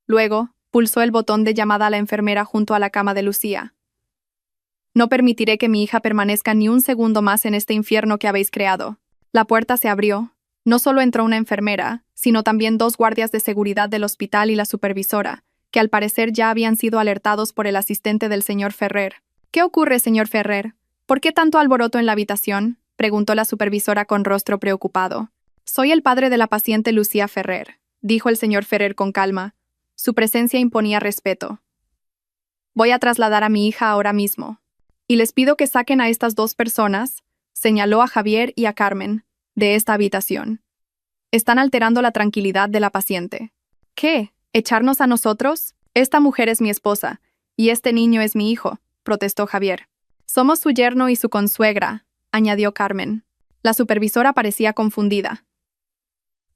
Luego, pulsó el botón de llamada a la enfermera junto a la cama de Lucía. No permitiré que mi hija permanezca ni un segundo más en este infierno que habéis creado. La puerta se abrió. No solo entró una enfermera, sino también 2 guardias de seguridad del hospital y la supervisora, que al parecer ya habían sido alertados por el asistente del señor Ferrer. ¿Qué ocurre, señor Ferrer? ¿Por qué tanto alboroto en la habitación?, preguntó la supervisora con rostro preocupado. Soy el padre de la paciente Lucía Ferrer, dijo el señor Ferrer con calma. Su presencia imponía respeto. Voy a trasladar a mi hija ahora mismo. Y les pido que saquen a estas 2 personas, señaló a Javier y a Carmen, de esta habitación. Están alterando la tranquilidad de la paciente. ¿Qué? ¿Echarnos a nosotros? Esta mujer es mi esposa, y este niño es mi hijo, protestó Javier. Somos su yerno y su consuegra, añadió Carmen. La supervisora parecía confundida.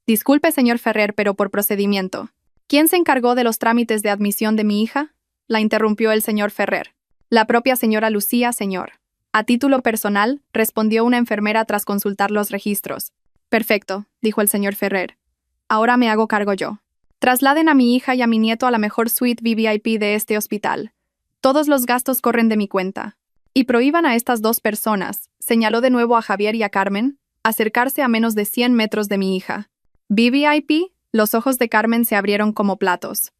Disculpe, señor Ferrer, pero por procedimiento. ¿Quién se encargó de los trámites de admisión de mi hija?, la interrumpió el señor Ferrer. La propia señora Lucía, señor. A título personal, respondió una enfermera tras consultar los registros. Perfecto, dijo el señor Ferrer. Ahora me hago cargo yo. Trasladen a mi hija y a mi nieto a la mejor suite VIP de este hospital. Todos los gastos corren de mi cuenta. Y prohíban a estas dos personas, señaló de nuevo a Javier y a Carmen, acercarse a menos de 100 metros de mi hija. VVIP, los ojos de Carmen se abrieron como platos.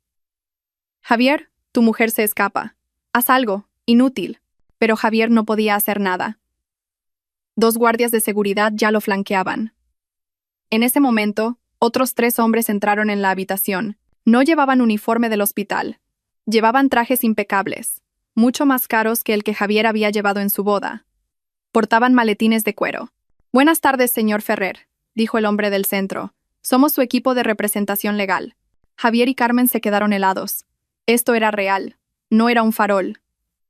Javier, tu mujer se escapa. Haz algo, inútil. Pero Javier no podía hacer nada. 2 guardias de seguridad ya lo flanqueaban. En ese momento, otros 3 hombres entraron en la habitación. No llevaban uniforme del hospital. Llevaban trajes impecables, mucho más caros que el que Javier había llevado en su boda. Portaban maletines de cuero. Buenas tardes, señor Ferrer, dijo el hombre del centro. Somos su equipo de representación legal. Javier y Carmen se quedaron helados. Esto era real. No era un farol.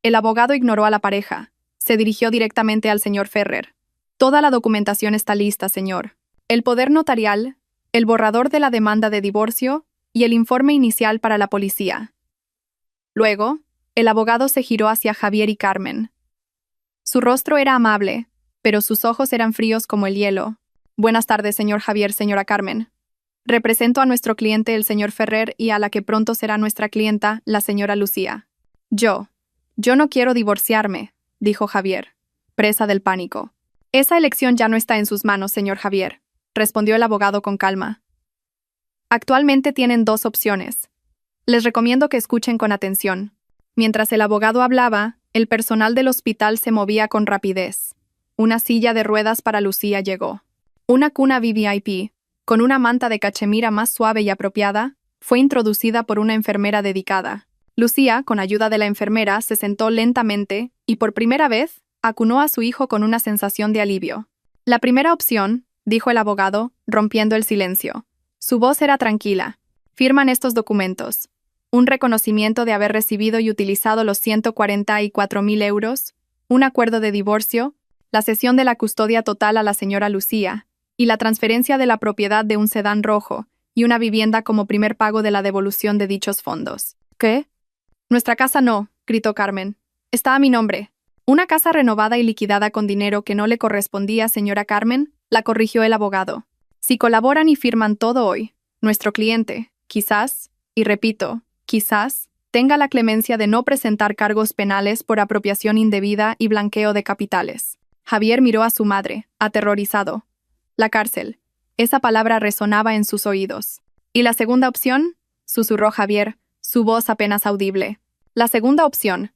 El abogado ignoró a la pareja. Se dirigió directamente al señor Ferrer. Toda la documentación está lista, señor. El poder notarial, el borrador de la demanda de divorcio y el informe inicial para la policía. Luego, el abogado se giró hacia Javier y Carmen. Su rostro era amable, pero sus ojos eran fríos como el hielo. Buenas tardes, señor Javier, señora Carmen. Represento a nuestro cliente, el señor Ferrer, y a la que pronto será nuestra clienta, la señora Lucía. Yo no quiero divorciarme, dijo Javier, presa del pánico. Esa elección ya no está en sus manos, señor Javier, respondió el abogado con calma. Actualmente tienen 2 opciones. Les recomiendo que escuchen con atención. Mientras el abogado hablaba, el personal del hospital se movía con rapidez. Una silla de ruedas para Lucía llegó. Una cuna VVIP, con una manta de cachemira más suave y apropiada, fue introducida por una enfermera dedicada. Lucía, con ayuda de la enfermera, se sentó lentamente y por primera vez acunó a su hijo con una sensación de alivio. La primera opción, dijo el abogado, rompiendo el silencio. Su voz era tranquila. Firman estos documentos. Un reconocimiento de haber recibido y utilizado los 144.000 euros, un acuerdo de divorcio, la cesión de la custodia total a la señora Lucía y la transferencia de la propiedad de un sedán rojo y una vivienda como primer pago de la devolución de dichos fondos. ¿Qué? Nuestra casa no, gritó Carmen. Está a mi nombre. Una casa renovada y liquidada con dinero que no le correspondía, señora Carmen, la corrigió el abogado. Si colaboran y firman todo hoy, nuestro cliente, quizás, y repito, quizás, tenga la clemencia de no presentar cargos penales por apropiación indebida y blanqueo de capitales. Javier miró a su madre, aterrorizado. La cárcel. Esa palabra resonaba en sus oídos. ¿Y la segunda opción? Susurró Javier, su voz apenas audible. La segunda opción.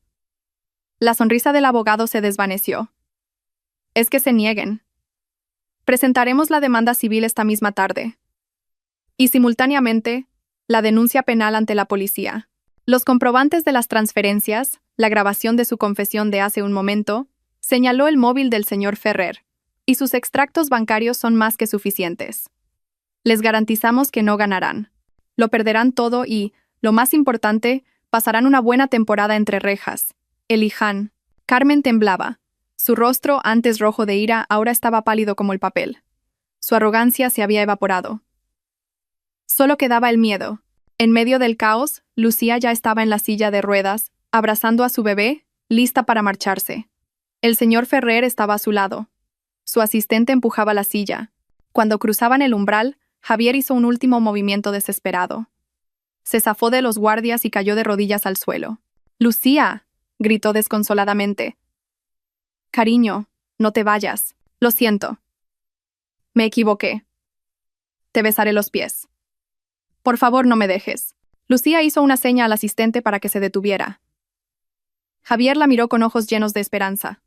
La sonrisa del abogado se desvaneció. Es que se nieguen. Presentaremos la demanda civil esta misma tarde. Y simultáneamente, la denuncia penal ante la policía. Los comprobantes de las transferencias, la grabación de su confesión de hace un momento, señaló el móvil del señor Ferrer, y sus extractos bancarios son más que suficientes. Les garantizamos que no ganarán. Lo perderán todo y, lo más importante, pasarán una buena temporada entre rejas. Elijan. Carmen temblaba. Su rostro, antes rojo de ira, ahora estaba pálido como el papel. Su arrogancia se había evaporado. Solo quedaba el miedo. En medio del caos, Lucía ya estaba en la silla de ruedas, abrazando a su bebé, lista para marcharse. El señor Ferrer estaba a su lado. Su asistente empujaba la silla. Cuando cruzaban el umbral, Javier hizo un último movimiento desesperado. Se zafó de los guardias y cayó de rodillas al suelo. «¡Lucía!», gritó desconsoladamente. «Cariño, no te vayas. Lo siento. Me equivoqué. Te besaré los pies. Por favor, no me dejes». Lucía hizo una seña al asistente para que se detuviera. Javier la miró con ojos llenos de esperanza.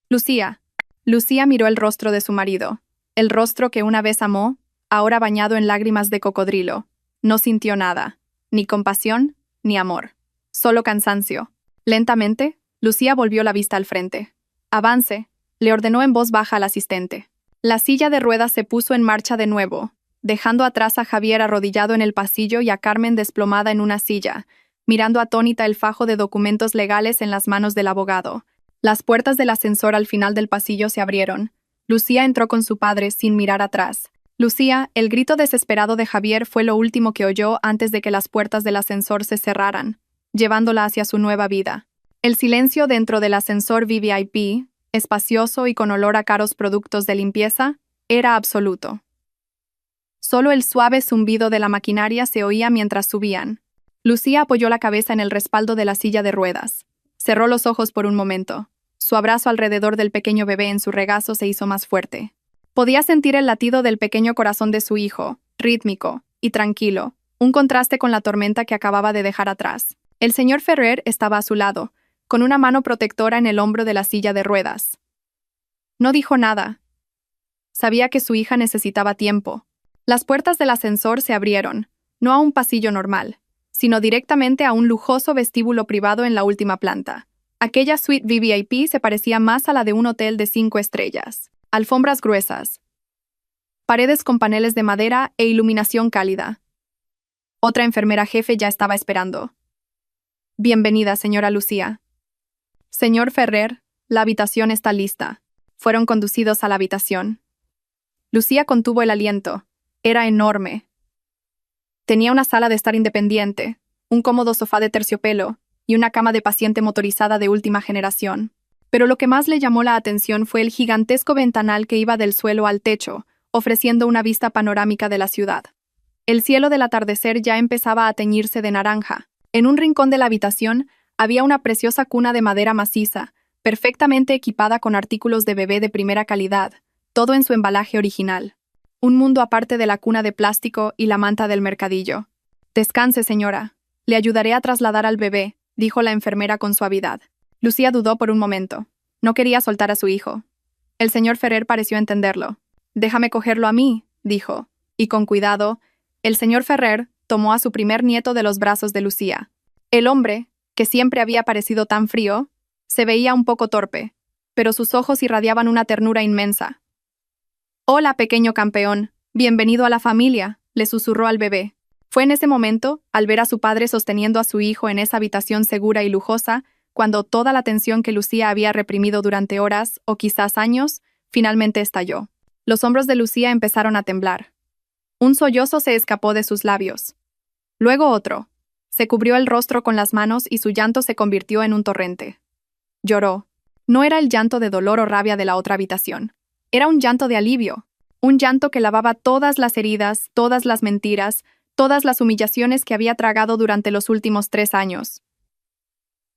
«Lucía». Lucía miró el rostro de su marido, el rostro que una vez amó, ahora bañado en lágrimas de cocodrilo. No sintió nada, ni compasión, ni amor. Solo cansancio. Lentamente, Lucía volvió la vista al frente. «Avance», le ordenó en voz baja al asistente. La silla de ruedas se puso en marcha de nuevo, dejando atrás a Javier arrodillado en el pasillo y a Carmen desplomada en una silla, mirando atónita el fajo de documentos legales en las manos del abogado. Las puertas del ascensor al final del pasillo se abrieron. Lucía entró con su padre sin mirar atrás. Lucía, el grito desesperado de Javier fue lo último que oyó antes de que las puertas del ascensor se cerraran, llevándola hacia su nueva vida. El silencio dentro del ascensor VVIP, espacioso y con olor a caros productos de limpieza, era absoluto. Solo el suave zumbido de la maquinaria se oía mientras subían. Lucía apoyó la cabeza en el respaldo de la silla de ruedas. Cerró los ojos por un momento. Su abrazo alrededor del pequeño bebé en su regazo se hizo más fuerte. Podía sentir el latido del pequeño corazón de su hijo, rítmico y tranquilo, un contraste con la tormenta que acababa de dejar atrás. El señor Ferrer estaba a su lado, con una mano protectora en el hombro de la silla de ruedas. No dijo nada. Sabía que su hija necesitaba tiempo. Las puertas del ascensor se abrieron, no a un pasillo normal, sino directamente a un lujoso vestíbulo privado en la última planta. Aquella suite VVIP se parecía más a la de un hotel de 5 estrellas. Alfombras gruesas, paredes con paneles de madera e iluminación cálida. Otra enfermera jefe ya estaba esperando. Bienvenida, señora Lucía. Señor Ferrer, la habitación está lista. Fueron conducidos a la habitación. Lucía contuvo el aliento. Era enorme. Tenía una sala de estar independiente, un cómodo sofá de terciopelo y una cama de paciente motorizada de última generación. Pero lo que más le llamó la atención fue el gigantesco ventanal que iba del suelo al techo, ofreciendo una vista panorámica de la ciudad. El cielo del atardecer ya empezaba a teñirse de naranja. En un rincón de la habitación había una preciosa cuna de madera maciza, perfectamente equipada con artículos de bebé de primera calidad, todo en su embalaje original. Un mundo aparte de la cuna de plástico y la manta del mercadillo. Descanse, señora. Le ayudaré a trasladar al bebé, dijo la enfermera con suavidad. Lucía dudó por un momento. No quería soltar a su hijo. El señor Ferrer pareció entenderlo. Déjame cogerlo a mí, dijo. Y con cuidado, el señor Ferrer tomó a su primer nieto de los brazos de Lucía. El hombre, que siempre había parecido tan frío, se veía un poco torpe, pero sus ojos irradiaban una ternura inmensa. «Hola, pequeño campeón. Bienvenido a la familia», le susurró al bebé. Fue en ese momento, al ver a su padre sosteniendo a su hijo en esa habitación segura y lujosa, cuando toda la tensión que Lucía había reprimido durante horas, o quizás años, finalmente estalló. Los hombros de Lucía empezaron a temblar. Un sollozo se escapó de sus labios. Luego otro. Se cubrió el rostro con las manos y su llanto se convirtió en un torrente. Lloró. No era el llanto de dolor o rabia de la otra habitación. Era un llanto de alivio. Un llanto que lavaba todas las heridas, todas las mentiras, todas las humillaciones que había tragado durante los últimos 3 años.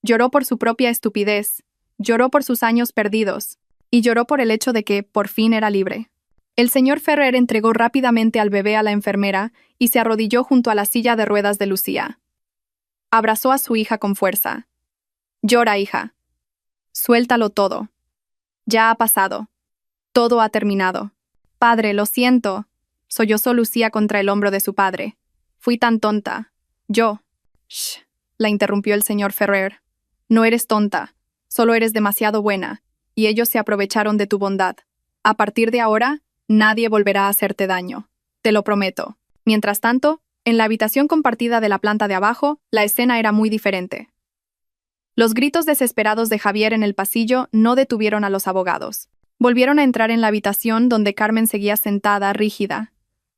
Lloró por su propia estupidez, lloró por sus años perdidos, y lloró por el hecho de que, por fin, era libre. El señor Ferrer entregó rápidamente al bebé a la enfermera y se arrodilló junto a la silla de ruedas de Lucía. Abrazó a su hija con fuerza. Llora, hija. Suéltalo todo. Ya ha pasado. Todo ha terminado. Padre, lo siento, sollozó Lucía contra el hombro de su padre. Fui tan tonta. Yo. Shh, la interrumpió el señor Ferrer. No eres tonta, solo eres demasiado buena, y ellos se aprovecharon de tu bondad. A partir de ahora, nadie volverá a hacerte daño. Te lo prometo. Mientras tanto, en la habitación compartida de la planta de abajo, la escena era muy diferente. Los gritos desesperados de Javier en el pasillo no detuvieron a los abogados. Volvieron a entrar en la habitación donde Carmen seguía sentada, rígida.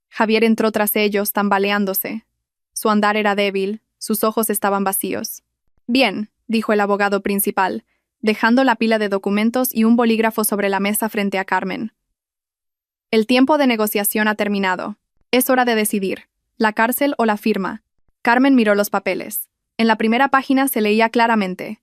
Javier entró tras ellos, tambaleándose. Su andar era débil, sus ojos estaban vacíos. Bien, dijo el abogado principal, dejando la pila de documentos y un bolígrafo sobre la mesa frente a Carmen. El tiempo de negociación ha terminado. Es hora de decidir, la cárcel o la firma. Carmen miró los papeles. En la primera página se leía claramente: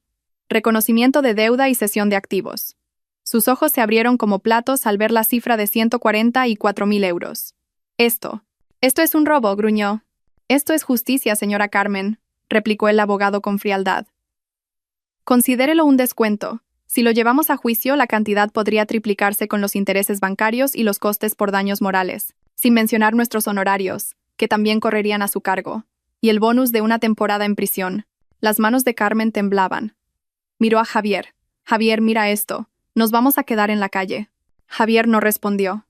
reconocimiento de deuda y cesión de activos. Sus ojos se abrieron como platos al ver la cifra de 144.000 euros. Esto es un robo, gruñó. Esto es justicia, señora Carmen, replicó el abogado con frialdad. Considérelo un descuento. Si lo llevamos a juicio, la cantidad podría triplicarse con los intereses bancarios y los costes por daños morales, sin mencionar nuestros honorarios, que también correrían a su cargo, y el bonus de una temporada en prisión. Las manos de Carmen temblaban. Miró a Javier. Javier, mira esto. Nos vamos a quedar en la calle. Javier no respondió.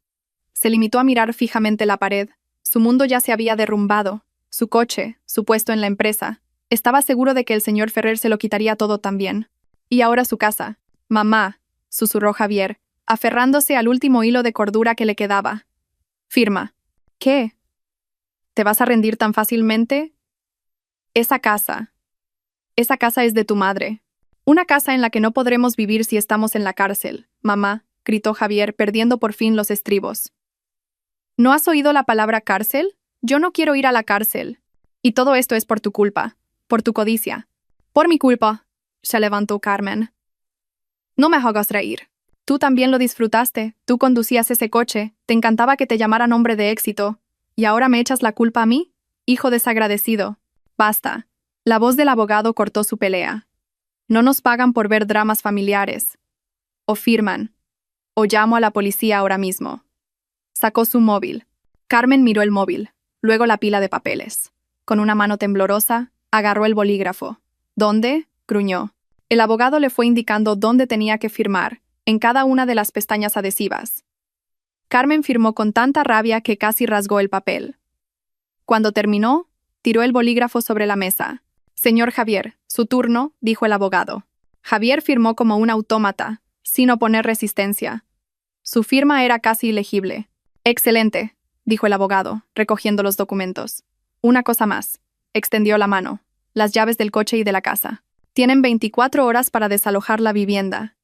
Se limitó a mirar fijamente la pared. Su mundo ya se había derrumbado. Su coche, su puesto en la empresa. Estaba seguro de que el señor Ferrer se lo quitaría todo también. Y ahora su casa. Mamá, susurró Javier, aferrándose al último hilo de cordura que le quedaba. Firma. ¿Qué? ¿Te vas a rendir tan fácilmente? Esa casa es de tu madre. Una casa en la que no podremos vivir si estamos en la cárcel, mamá, gritó Javier, perdiendo por fin los estribos. ¿No has oído la palabra cárcel? Yo no quiero ir a la cárcel. Y todo esto es por tu culpa. Por tu codicia. Por mi culpa. Se levantó Carmen. No me hagas reír. Tú también lo disfrutaste, tú conducías ese coche, te encantaba que te llamaran hombre de éxito. ¿Y ahora me echas la culpa a mí? Hijo desagradecido. Basta. La voz del abogado cortó su pelea. No nos pagan por ver dramas familiares. O firman. O llamo a la policía ahora mismo. Sacó su móvil. Carmen miró el móvil, luego la pila de papeles. Con una mano temblorosa, agarró el bolígrafo. ¿Dónde? Gruñó. El abogado le fue indicando dónde tenía que firmar, en cada una de las pestañas adhesivas. Carmen firmó con tanta rabia que casi rasgó el papel. Cuando terminó, tiró el bolígrafo sobre la mesa. Señor Javier, su turno, dijo el abogado. Javier firmó como un autómata, sin oponer resistencia. Su firma era casi ilegible. Excelente, dijo el abogado, recogiendo los documentos. Una cosa más. Extendió la mano. Las llaves del coche y de la casa. Tienen 24 horas para desalojar la vivienda.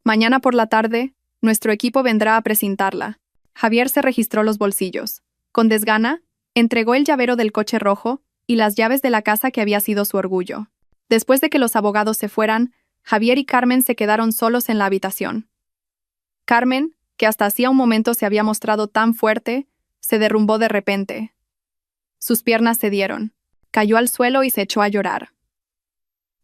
Mañana por la tarde, nuestro equipo vendrá a precintarla. Javier se registró los bolsillos. Con desgana, entregó el llavero del coche rojo y las llaves de la casa que había sido su orgullo. Después de que los abogados se fueran, Javier y Carmen se quedaron solos en la habitación. Carmen, que hasta hacía un momento se había mostrado tan fuerte, se derrumbó de repente. Sus piernas cedieron. Cayó al suelo y se echó a llorar.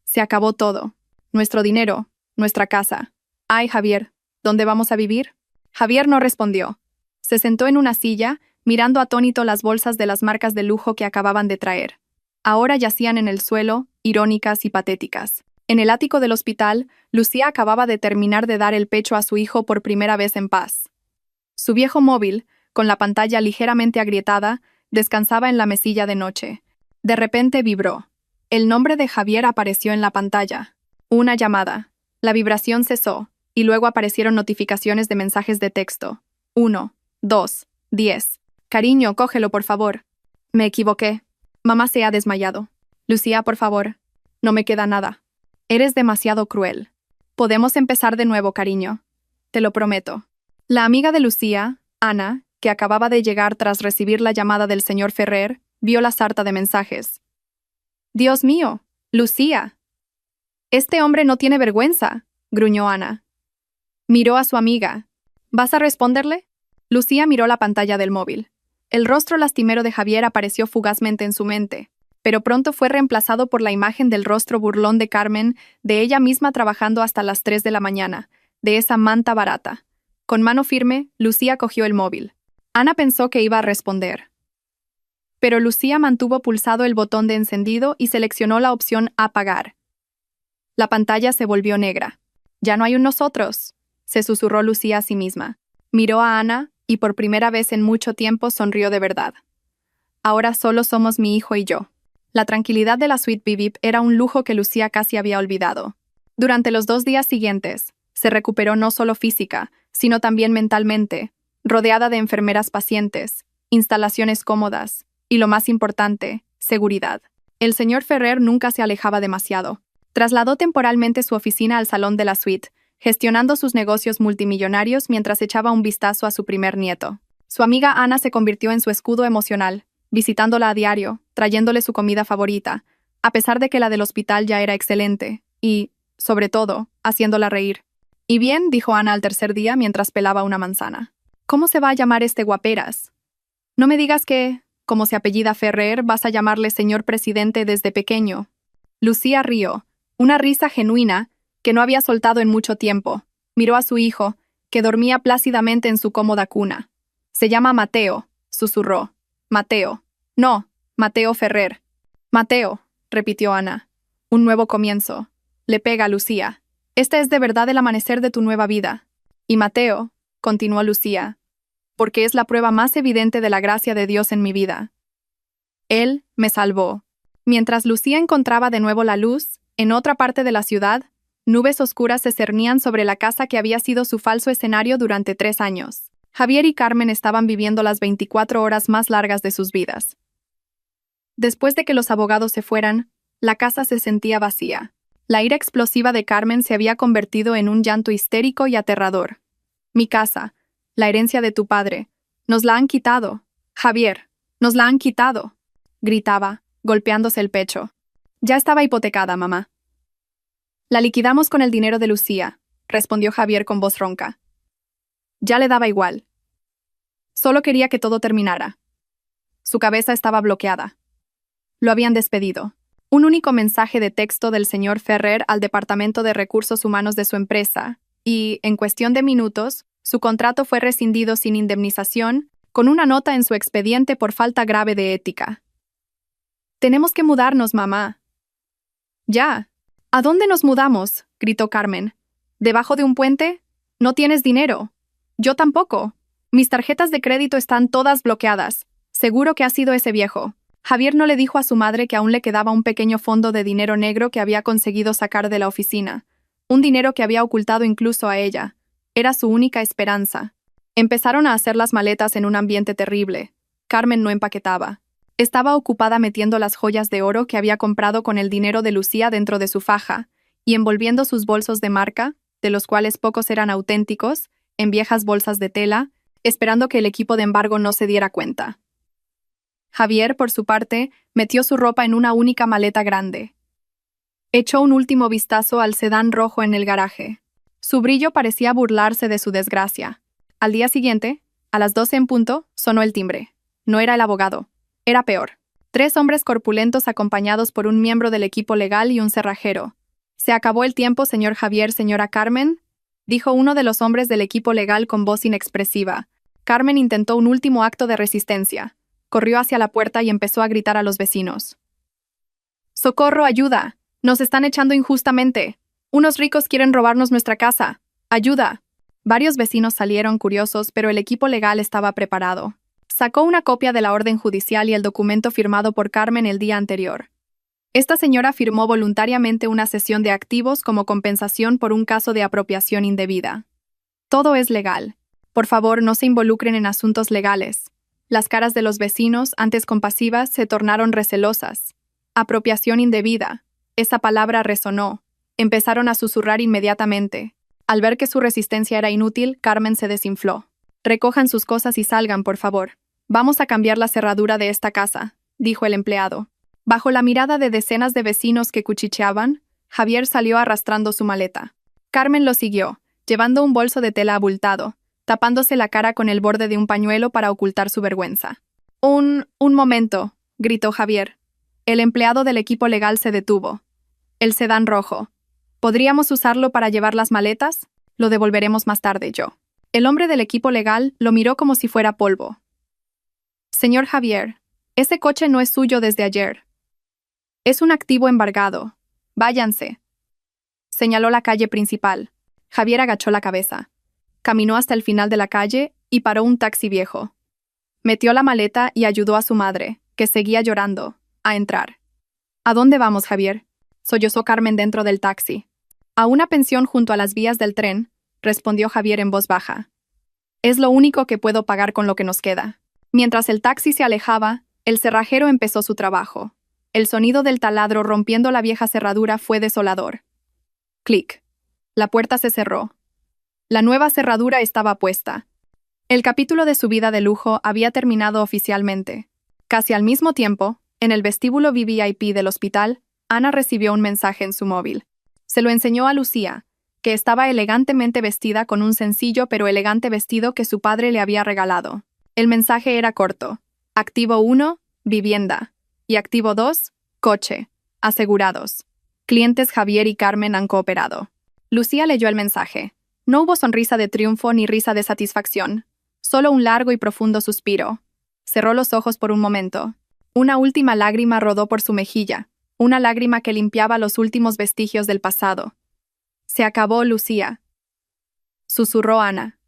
Se acabó todo. Nuestro dinero, nuestra casa. Ay, Javier, ¿dónde vamos a vivir? Javier no respondió. Se sentó en una silla, mirando atónito las bolsas de las marcas de lujo que acababan de traer. Ahora yacían en el suelo, irónicas y patéticas. En el ático del hospital, Lucía acababa de terminar de dar el pecho a su hijo por primera vez en paz. Su viejo móvil, con la pantalla ligeramente agrietada, descansaba en la mesilla de noche. De repente vibró. El nombre de Javier apareció en la pantalla. Una llamada. La vibración cesó, y luego aparecieron notificaciones de mensajes de texto. 1, 2, 10. Cariño, cógelo, por favor. Me equivoqué. Mamá se ha desmayado. Lucía, por favor. No me queda nada. Eres demasiado cruel. Podemos empezar de nuevo, cariño. Te lo prometo. La amiga de Lucía, Ana, que acababa de llegar tras recibir la llamada del señor Ferrer, vio la sarta de mensajes. «Dios mío, Lucía. Este hombre no tiene vergüenza», gruñó Ana. Miró a su amiga. «¿Vas a responderle?» Lucía miró la pantalla del móvil. El rostro lastimero de Javier apareció fugazmente en su mente, pero pronto fue reemplazado por la imagen del rostro burlón de Carmen, de ella misma trabajando hasta las 3 de la mañana, de esa manta barata. Con mano firme, Lucía cogió el móvil. Ana pensó que iba a responder. Pero Lucía mantuvo pulsado el botón de encendido y seleccionó la opción Apagar. La pantalla se volvió negra. «Ya no hay un nosotros», se susurró Lucía a sí misma. Miró a Ana y por primera vez en mucho tiempo sonrió de verdad. «Ahora solo somos mi hijo y yo». La tranquilidad de la suite Vivip era un lujo que Lucía casi había olvidado. Durante los 2 días siguientes, se recuperó no solo física, sino también mentalmente, rodeada de enfermeras pacientes, instalaciones cómodas, y lo más importante, seguridad. El señor Ferrer nunca se alejaba demasiado. Trasladó temporalmente su oficina al salón de la suite, gestionando sus negocios multimillonarios mientras echaba un vistazo a su primer nieto. Su amiga Ana se convirtió en su escudo emocional, visitándola a diario, trayéndole su comida favorita, a pesar de que la del hospital ya era excelente, y, sobre todo, haciéndola reír. «Y bien», dijo Ana al tercer día mientras pelaba una manzana. «¿Cómo se va a llamar este guaperas? No me digas que, como se apellida Ferrer, vas a llamarle señor presidente desde pequeño». Lucía rió, una risa genuina que no había soltado en mucho tiempo. Miró a su hijo, que dormía plácidamente en su cómoda cuna. «Se llama Mateo», susurró. «Mateo. No, Mateo Ferrer». «Mateo», repitió Ana. «Un nuevo comienzo. Le pega a Lucía. Este es de verdad el amanecer de tu nueva vida. Y Mateo», continuó Lucía, «porque es la prueba más evidente de la gracia de Dios en mi vida. Él me salvó». Mientras Lucía encontraba de nuevo la luz, en otra parte de la ciudad, nubes oscuras se cernían sobre la casa que había sido su falso escenario durante 3 años. Javier y Carmen estaban viviendo las 24 horas más largas de sus vidas. Después de que los abogados se fueran, la casa se sentía vacía. La ira explosiva de Carmen se había convertido en un llanto histérico y aterrador. «Mi casa, la herencia de tu padre, nos la han quitado. Javier, nos la han quitado», gritaba, golpeándose el pecho. Ya estaba hipotecada, mamá. La liquidamos con el dinero de Lucía, respondió Javier con voz ronca. Ya le daba igual. Solo quería que todo terminara. Su cabeza estaba bloqueada. Lo habían despedido. Un único mensaje de texto del señor Ferrer al Departamento de Recursos Humanos de su empresa, y, en cuestión de minutos, su contrato fue rescindido sin indemnización, con una nota en su expediente por falta grave de ética. Tenemos que mudarnos, mamá. Ya. ¿A dónde nos mudamos?, gritó Carmen. ¿Debajo de un puente? No tienes dinero. Yo tampoco. Mis tarjetas de crédito están todas bloqueadas. Seguro que ha sido ese viejo. Javier no le dijo a su madre que aún le quedaba un pequeño fondo de dinero negro que había conseguido sacar de la oficina. Un dinero que había ocultado incluso a ella. Era su única esperanza. Empezaron a hacer las maletas en un ambiente terrible. Carmen no empaquetaba. Estaba ocupada metiendo las joyas de oro que había comprado con el dinero de Lucía dentro de su faja, y envolviendo sus bolsos de marca, de los cuales pocos eran auténticos, en viejas bolsas de tela, esperando que el equipo de embargo no se diera cuenta. Javier, por su parte, metió su ropa en una única maleta grande. Echó un último vistazo al sedán rojo en el garaje. Su brillo parecía burlarse de su desgracia. Al día siguiente, a las 12 en punto, sonó el timbre. No era el abogado. Era peor. 3 hombres corpulentos acompañados por un miembro del equipo legal y un cerrajero. «Se acabó el tiempo, señor Javier, señora Carmen», dijo uno de los hombres del equipo legal con voz inexpresiva. Carmen intentó un último acto de resistencia. Corrió hacia la puerta y empezó a gritar a los vecinos. «¡Socorro, ayuda! ¡Nos están echando injustamente! ¡Unos ricos quieren robarnos nuestra casa! ¡Ayuda!». Varios vecinos salieron curiosos, pero el equipo legal estaba preparado. Sacó una copia de la orden judicial y el documento firmado por Carmen el día anterior. Esta señora firmó voluntariamente una cesión de activos como compensación por un caso de apropiación indebida. Todo es legal. Por favor, no se involucren en asuntos legales. Las caras de los vecinos, antes compasivas, se tornaron recelosas. Apropiación indebida. Esa palabra resonó. Empezaron a susurrar inmediatamente. Al ver que su resistencia era inútil, Carmen se desinfló. «Recojan sus cosas y salgan, por favor. Vamos a cambiar la cerradura de esta casa», dijo el empleado. Bajo la mirada de decenas de vecinos que cuchicheaban, Javier salió arrastrando su maleta. Carmen lo siguió, llevando un bolso de tela abultado, tapándose la cara con el borde de un pañuelo para ocultar su vergüenza. Un momento», gritó Javier. El empleado del equipo legal se detuvo. «El sedán rojo. ¿Podríamos usarlo para llevar las maletas? Lo devolveremos más tarde, yo». El hombre del equipo legal lo miró como si fuera polvo. «Señor Javier, ese coche no es suyo desde ayer. Es un activo embargado. Váyanse». Señaló la calle principal. Javier agachó la cabeza. Caminó hasta el final de la calle y paró un taxi viejo. Metió la maleta y ayudó a su madre, que seguía llorando, a entrar. «¿A dónde vamos, Javier?», sollozó Carmen dentro del taxi. «A una pensión junto a las vías del tren», respondió Javier en voz baja. «Es lo único que puedo pagar con lo que nos queda». Mientras el taxi se alejaba, el cerrajero empezó su trabajo. El sonido del taladro rompiendo la vieja cerradura fue desolador. Clic. La puerta se cerró. La nueva cerradura estaba puesta. El capítulo de su vida de lujo había terminado oficialmente. Casi al mismo tiempo, en el vestíbulo VVIP del hospital, Ana recibió un mensaje en su móvil. Se lo enseñó a Lucía, que estaba elegantemente vestida con un sencillo pero elegante vestido que su padre le había regalado. El mensaje era corto. Activo 1, vivienda. Y activo 2, coche. Asegurados. Clientes Javier y Carmen han cooperado. Lucía leyó el mensaje. No hubo sonrisa de triunfo ni risa de satisfacción. Solo un largo y profundo suspiro. Cerró los ojos por un momento. Una última lágrima rodó por su mejilla. Una lágrima que limpiaba los últimos vestigios del pasado. «Se acabó, Lucía», susurró Ana,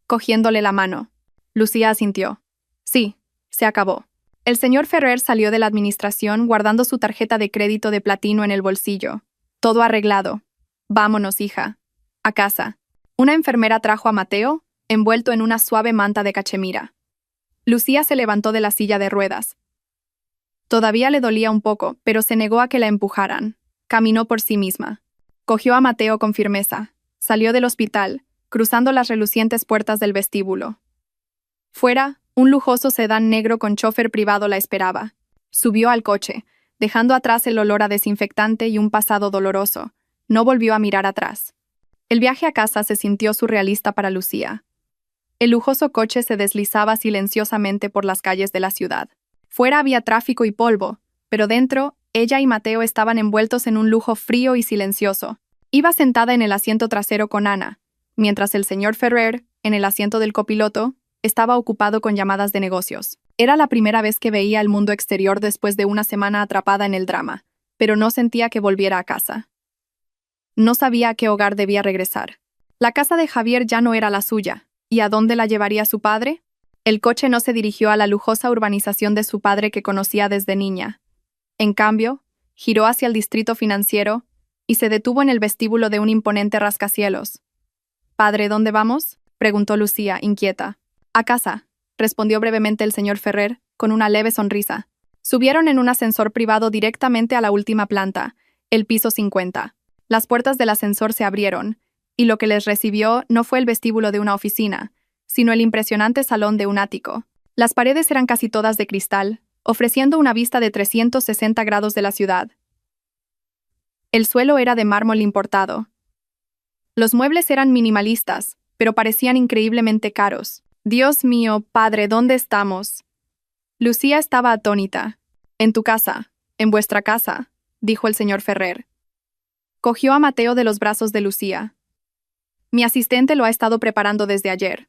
cogiéndole la mano. Lucía asintió. «Sí, se acabó». El señor Ferrer salió de la administración guardando su tarjeta de crédito de platino en el bolsillo. «Todo arreglado. Vámonos, hija. A casa». Una enfermera trajo a Mateo, envuelto en una suave manta de cachemira. Lucía se levantó de la silla de ruedas. Todavía le dolía un poco, pero se negó a que la empujaran. Caminó por sí misma. Cogió a Mateo con firmeza. Salió del hospital, cruzando las relucientes puertas del vestíbulo. Fuera, un lujoso sedán negro con chofer privado la esperaba. Subió al coche, dejando atrás el olor a desinfectante y un pasado doloroso. No volvió a mirar atrás. El viaje a casa se sintió surrealista para Lucía. El lujoso coche se deslizaba silenciosamente por las calles de la ciudad. Fuera había tráfico y polvo, pero dentro, ella y Mateo estaban envueltos en un lujo frío y silencioso. Iba sentada en el asiento trasero con Ana, mientras el señor Ferrer, en el asiento del copiloto, estaba ocupado con llamadas de negocios. Era la primera vez que veía el mundo exterior después de una semana atrapada en el drama, pero no sentía que volviera a casa. No sabía a qué hogar debía regresar. La casa de Javier ya no era la suya. ¿Y a dónde la llevaría su padre? El coche no se dirigió a la lujosa urbanización de su padre que conocía desde niña. En cambio, giró hacia el distrito financiero y se detuvo en el vestíbulo de un imponente rascacielos. «Padre, ¿dónde vamos?», preguntó Lucía, inquieta. «A casa», respondió brevemente el señor Ferrer, con una leve sonrisa. Subieron en un ascensor privado directamente a la última planta, el piso 50. Las puertas del ascensor se abrieron, y lo que les recibió no fue el vestíbulo de una oficina, sino el impresionante salón de un ático. Las paredes eran casi todas de cristal, ofreciendo una vista de 360 grados de la ciudad. El suelo era de mármol importado. Los muebles eran minimalistas, pero parecían increíblemente caros. «Dios mío, padre, ¿dónde estamos?». Lucía estaba atónita. «En tu casa, en vuestra casa», dijo el señor Ferrer. Cogió a Mateo de los brazos de Lucía. «Mi asistente lo ha estado preparando desde ayer».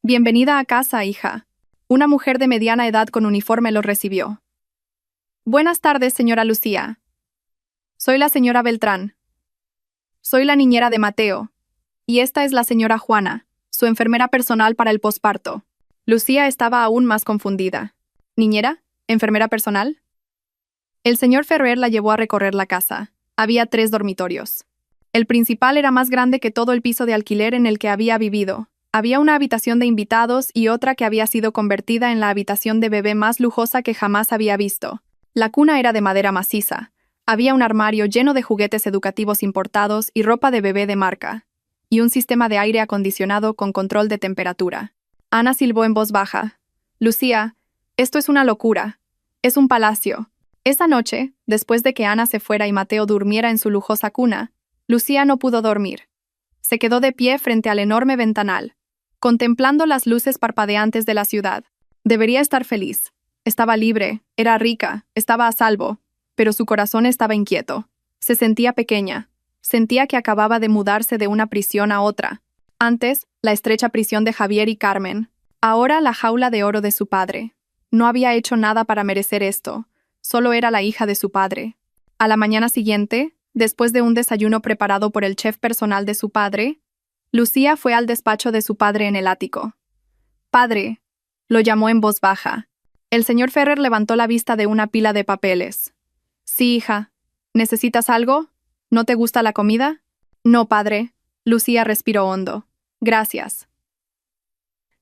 «Bienvenida a casa, hija». Una mujer de mediana edad con uniforme los recibió. «Buenas tardes, señora Lucía. Soy la señora Beltrán. Soy la niñera de Mateo. Y esta es la señora Juana, su enfermera personal para el posparto». Lucía estaba aún más confundida. «¿Niñera? ¿Enfermera personal?». El señor Ferrer la llevó a recorrer la casa. Había 3 dormitorios. El principal era más grande que todo el piso de alquiler en el que había vivido. Había una habitación de invitados y otra que había sido convertida en la habitación de bebé más lujosa que jamás había visto. La cuna era de madera maciza. Había un armario lleno de juguetes educativos importados y ropa de bebé de marca. Y un sistema de aire acondicionado con control de temperatura. Ana silbó en voz baja. «Lucía, esto es una locura. Es un palacio». Esa noche, después de que Ana se fuera y Mateo durmiera en su lujosa cuna, Lucía no pudo dormir. Se quedó de pie frente al enorme ventanal, contemplando las luces parpadeantes de la ciudad. Debería estar feliz. Estaba libre, era rica, estaba a salvo, pero su corazón estaba inquieto. Se sentía pequeña. Sentía que acababa de mudarse de una prisión a otra. Antes, la estrecha prisión de Javier y Carmen. Ahora, la jaula de oro de su padre. No había hecho nada para merecer esto. Solo era la hija de su padre. A la mañana siguiente, después de un desayuno preparado por el chef personal de su padre, Lucía fue al despacho de su padre en el ático. «Padre», lo llamó en voz baja. El señor Ferrer levantó la vista de una pila de papeles. «Sí, hija. ¿Necesitas algo? ¿No te gusta la comida?». «No, padre». Lucía respiró hondo. «Gracias.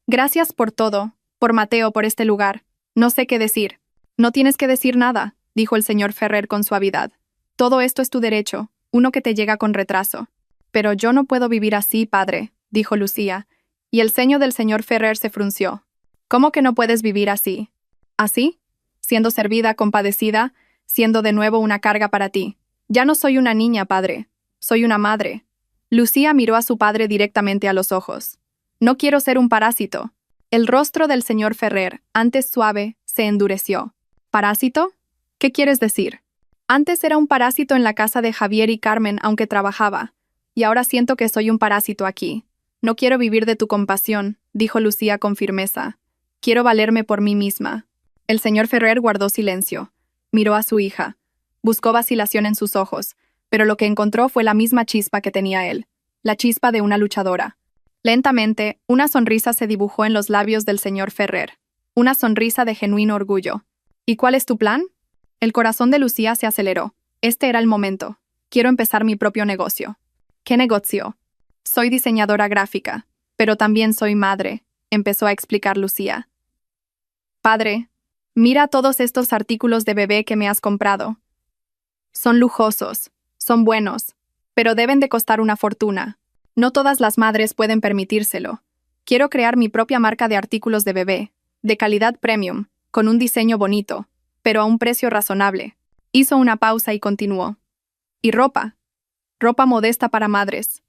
Gracias por todo, por Mateo, por este lugar. No sé qué decir». «No tienes que decir nada», dijo el señor Ferrer con suavidad. «Todo esto es tu derecho, uno que te llega con retraso». «Pero yo no puedo vivir así, padre», dijo Lucía, y el ceño del señor Ferrer se frunció. «¿Cómo que no puedes vivir así?». «¿Así? Siendo servida, compadecida, siendo de nuevo una carga para ti. Ya no soy una niña, padre. Soy una madre». Lucía miró a su padre directamente a los ojos. «No quiero ser un parásito». El rostro del señor Ferrer, antes suave, se endureció. «¿Parásito? ¿Qué quieres decir?». «Antes era un parásito en la casa de Javier y Carmen aunque trabajaba, y ahora siento que soy un parásito aquí. No quiero vivir de tu compasión», dijo Lucía con firmeza. «Quiero valerme por mí misma». El señor Ferrer guardó silencio. Miró a su hija. Buscó vacilación en sus ojos, pero lo que encontró fue la misma chispa que tenía él, la chispa de una luchadora. Lentamente, una sonrisa se dibujó en los labios del señor Ferrer, una sonrisa de genuino orgullo. «¿Y cuál es tu plan?». El corazón de Lucía se aceleró. Este era el momento. «Quiero empezar mi propio negocio». «¿Qué negocio?». «Soy diseñadora gráfica, pero también soy madre», empezó a explicar Lucía. «Padre, mira todos estos artículos de bebé que me has comprado. Son lujosos, son buenos, pero deben de costar una fortuna. No todas las madres pueden permitírselo. Quiero crear mi propia marca de artículos de bebé, de calidad premium, con un diseño bonito, pero a un precio razonable. Hizo una pausa y continuó. Y ropa. Ropa modesta para madres.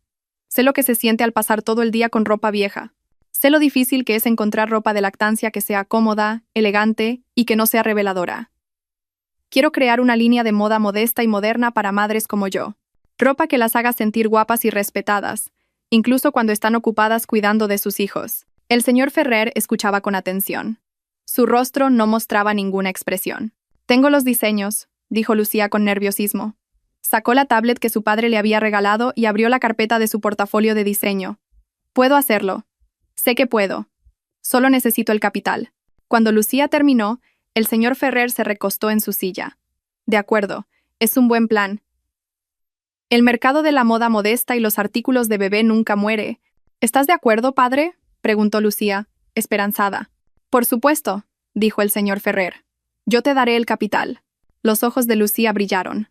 Sé lo que se siente al pasar todo el día con ropa vieja. Sé lo difícil que es encontrar ropa de lactancia que sea cómoda, elegante y que no sea reveladora. Quiero crear una línea de moda modesta y moderna para madres como yo. Ropa que las haga sentir guapas y respetadas, incluso cuando están ocupadas cuidando de sus hijos. El señor Ferrer escuchaba con atención. Su rostro no mostraba ninguna expresión. Tengo los diseños, dijo Lucía con nerviosismo. Sacó la tablet que su padre le había regalado y abrió la carpeta de su portafolio de diseño. Puedo hacerlo. Sé que puedo. Solo necesito el capital. Cuando Lucía terminó, el señor Ferrer se recostó en su silla. De acuerdo, es un buen plan. El mercado de la moda modesta y los artículos de bebé nunca muere. ¿Estás de acuerdo, padre?, preguntó Lucía, esperanzada. Por supuesto, dijo el señor Ferrer. Yo te daré el capital. Los ojos de Lucía brillaron.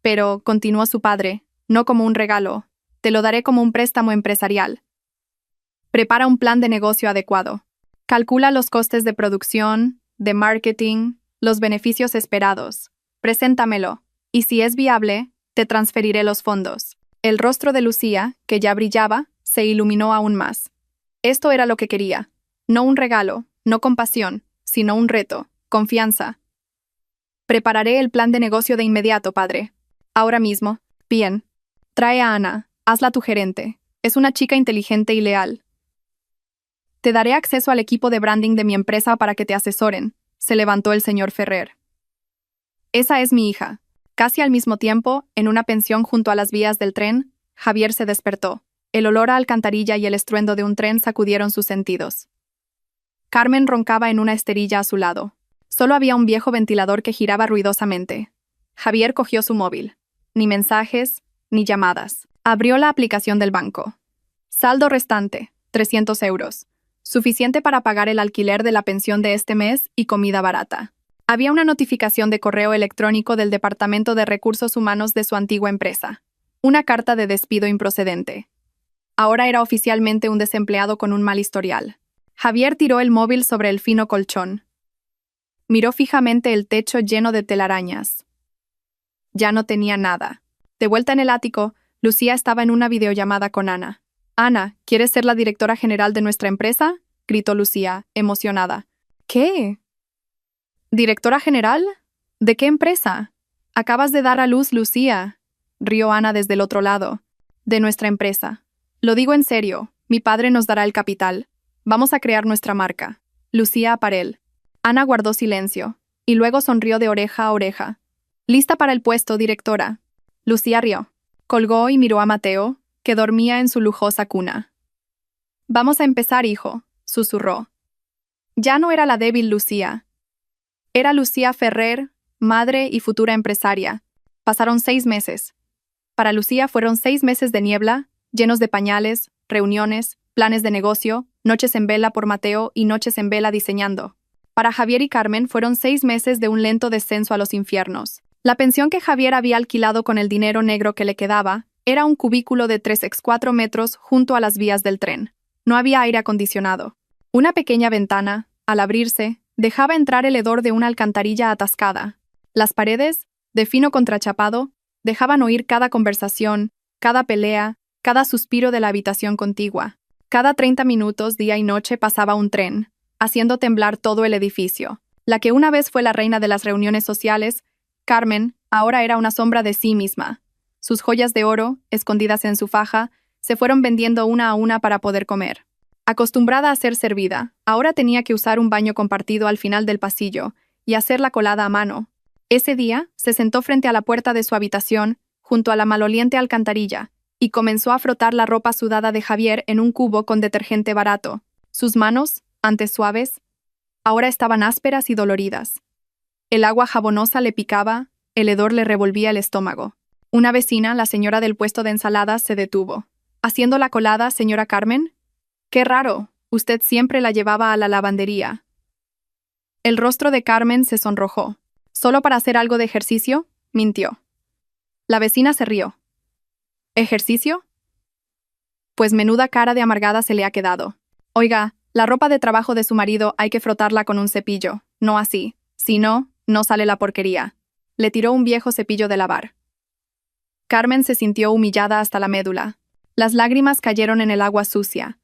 Pero, continuó su padre, no como un regalo, te lo daré como un préstamo empresarial. Prepara un plan de negocio adecuado. Calcula los costes de producción, de marketing, los beneficios esperados. Preséntamelo, y si es viable, te transferiré los fondos. El rostro de Lucía, que ya brillaba, se iluminó aún más. Esto era lo que quería. No un regalo, no compasión, sino un reto, confianza. Prepararé el plan de negocio de inmediato, padre. Ahora mismo. Bien. Trae a Ana, hazla tu gerente. Es una chica inteligente y leal. Te daré acceso al equipo de branding de mi empresa para que te asesoren. Se levantó el señor Ferrer. Esa es mi hija. Casi al mismo tiempo, en una pensión junto a las vías del tren, Javier se despertó. El olor a alcantarilla y el estruendo de un tren sacudieron sus sentidos. Carmen roncaba en una esterilla a su lado. Solo había un viejo ventilador que giraba ruidosamente. Javier cogió su móvil. Ni mensajes, ni llamadas. Abrió la aplicación del banco. Saldo restante, 300 euros. Suficiente para pagar el alquiler de la pensión de este mes y comida barata. Había una notificación de correo electrónico del Departamento de Recursos Humanos de su antigua empresa. Una carta de despido improcedente. Ahora era oficialmente un desempleado con un mal historial. Javier tiró el móvil sobre el fino colchón. Miró fijamente el techo lleno de telarañas. Ya no tenía nada. De vuelta en el ático, Lucía estaba en una videollamada con Ana. «Ana, ¿quieres ser la directora general de nuestra empresa?», gritó Lucía, emocionada. «¿Qué? ¿Directora general? ¿De qué empresa? Acabas de dar a luz, Lucía», rió Ana desde el otro lado. «De nuestra empresa. Lo digo en serio, mi padre nos dará el capital. Vamos a crear nuestra marca. Lucía Aparel». Ana guardó silencio, y luego sonrió de oreja a oreja. «Lista para el puesto, directora». Lucía rió. Colgó y miró a Mateo, que dormía en su lujosa cuna. «Vamos a empezar, hijo», susurró. Ya no era la débil Lucía. Era Lucía Ferrer, madre y futura empresaria. Pasaron 6 meses. Para Lucía fueron 6 meses de niebla, llenos de pañales, reuniones, planes de negocio, noches en vela por Mateo y noches en vela diseñando. Para Javier y Carmen fueron 6 meses de un lento descenso a los infiernos. La pensión que Javier había alquilado con el dinero negro que le quedaba era un cubículo de 3x4 metros junto a las vías del tren. No había aire acondicionado. Una pequeña ventana, al abrirse, dejaba entrar el hedor de una alcantarilla atascada. Las paredes, de fino contrachapado, dejaban oír cada conversación, cada pelea, cada suspiro de la habitación contigua. Cada 30 minutos, día y noche, pasaba un tren, haciendo temblar todo el edificio. La que una vez fue la reina de las reuniones sociales, Carmen, ahora era una sombra de sí misma. Sus joyas de oro, escondidas en su faja, se fueron vendiendo una a una para poder comer. Acostumbrada a ser servida, ahora tenía que usar un baño compartido al final del pasillo y hacer la colada a mano. Ese día, se sentó frente a la puerta de su habitación, junto a la maloliente alcantarilla, y comenzó a frotar la ropa sudada de Javier en un cubo con detergente barato. Sus manos, antes suaves, ahora estaban ásperas y doloridas. El agua jabonosa le picaba, el hedor le revolvía el estómago. Una vecina, la señora del puesto de ensaladas, se detuvo. «¿Haciendo la colada, señora Carmen? Qué raro, usted siempre la llevaba a la lavandería». El rostro de Carmen se sonrojó. «¿Solo para hacer algo de ejercicio?», mintió. La vecina se rió. «¿Ejercicio? Pues menuda cara de amargada se le ha quedado. Oiga, la ropa de trabajo de su marido hay que frotarla con un cepillo, no así. Si no, no sale la porquería. le tiró un viejo cepillo de lavar. Carmen se sintió humillada hasta la médula. Las lágrimas cayeron en el agua sucia.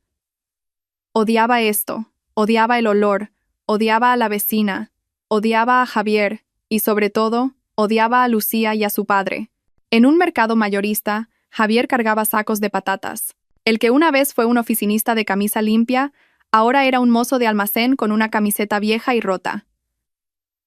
Odiaba esto, odiaba el olor, odiaba a la vecina, odiaba a Javier y, sobre todo, odiaba a Lucía y a su padre. En un mercado mayorista, Javier cargaba sacos de patatas. El que una vez fue un oficinista de camisa limpia, ahora era un mozo de almacén con una camiseta vieja y rota.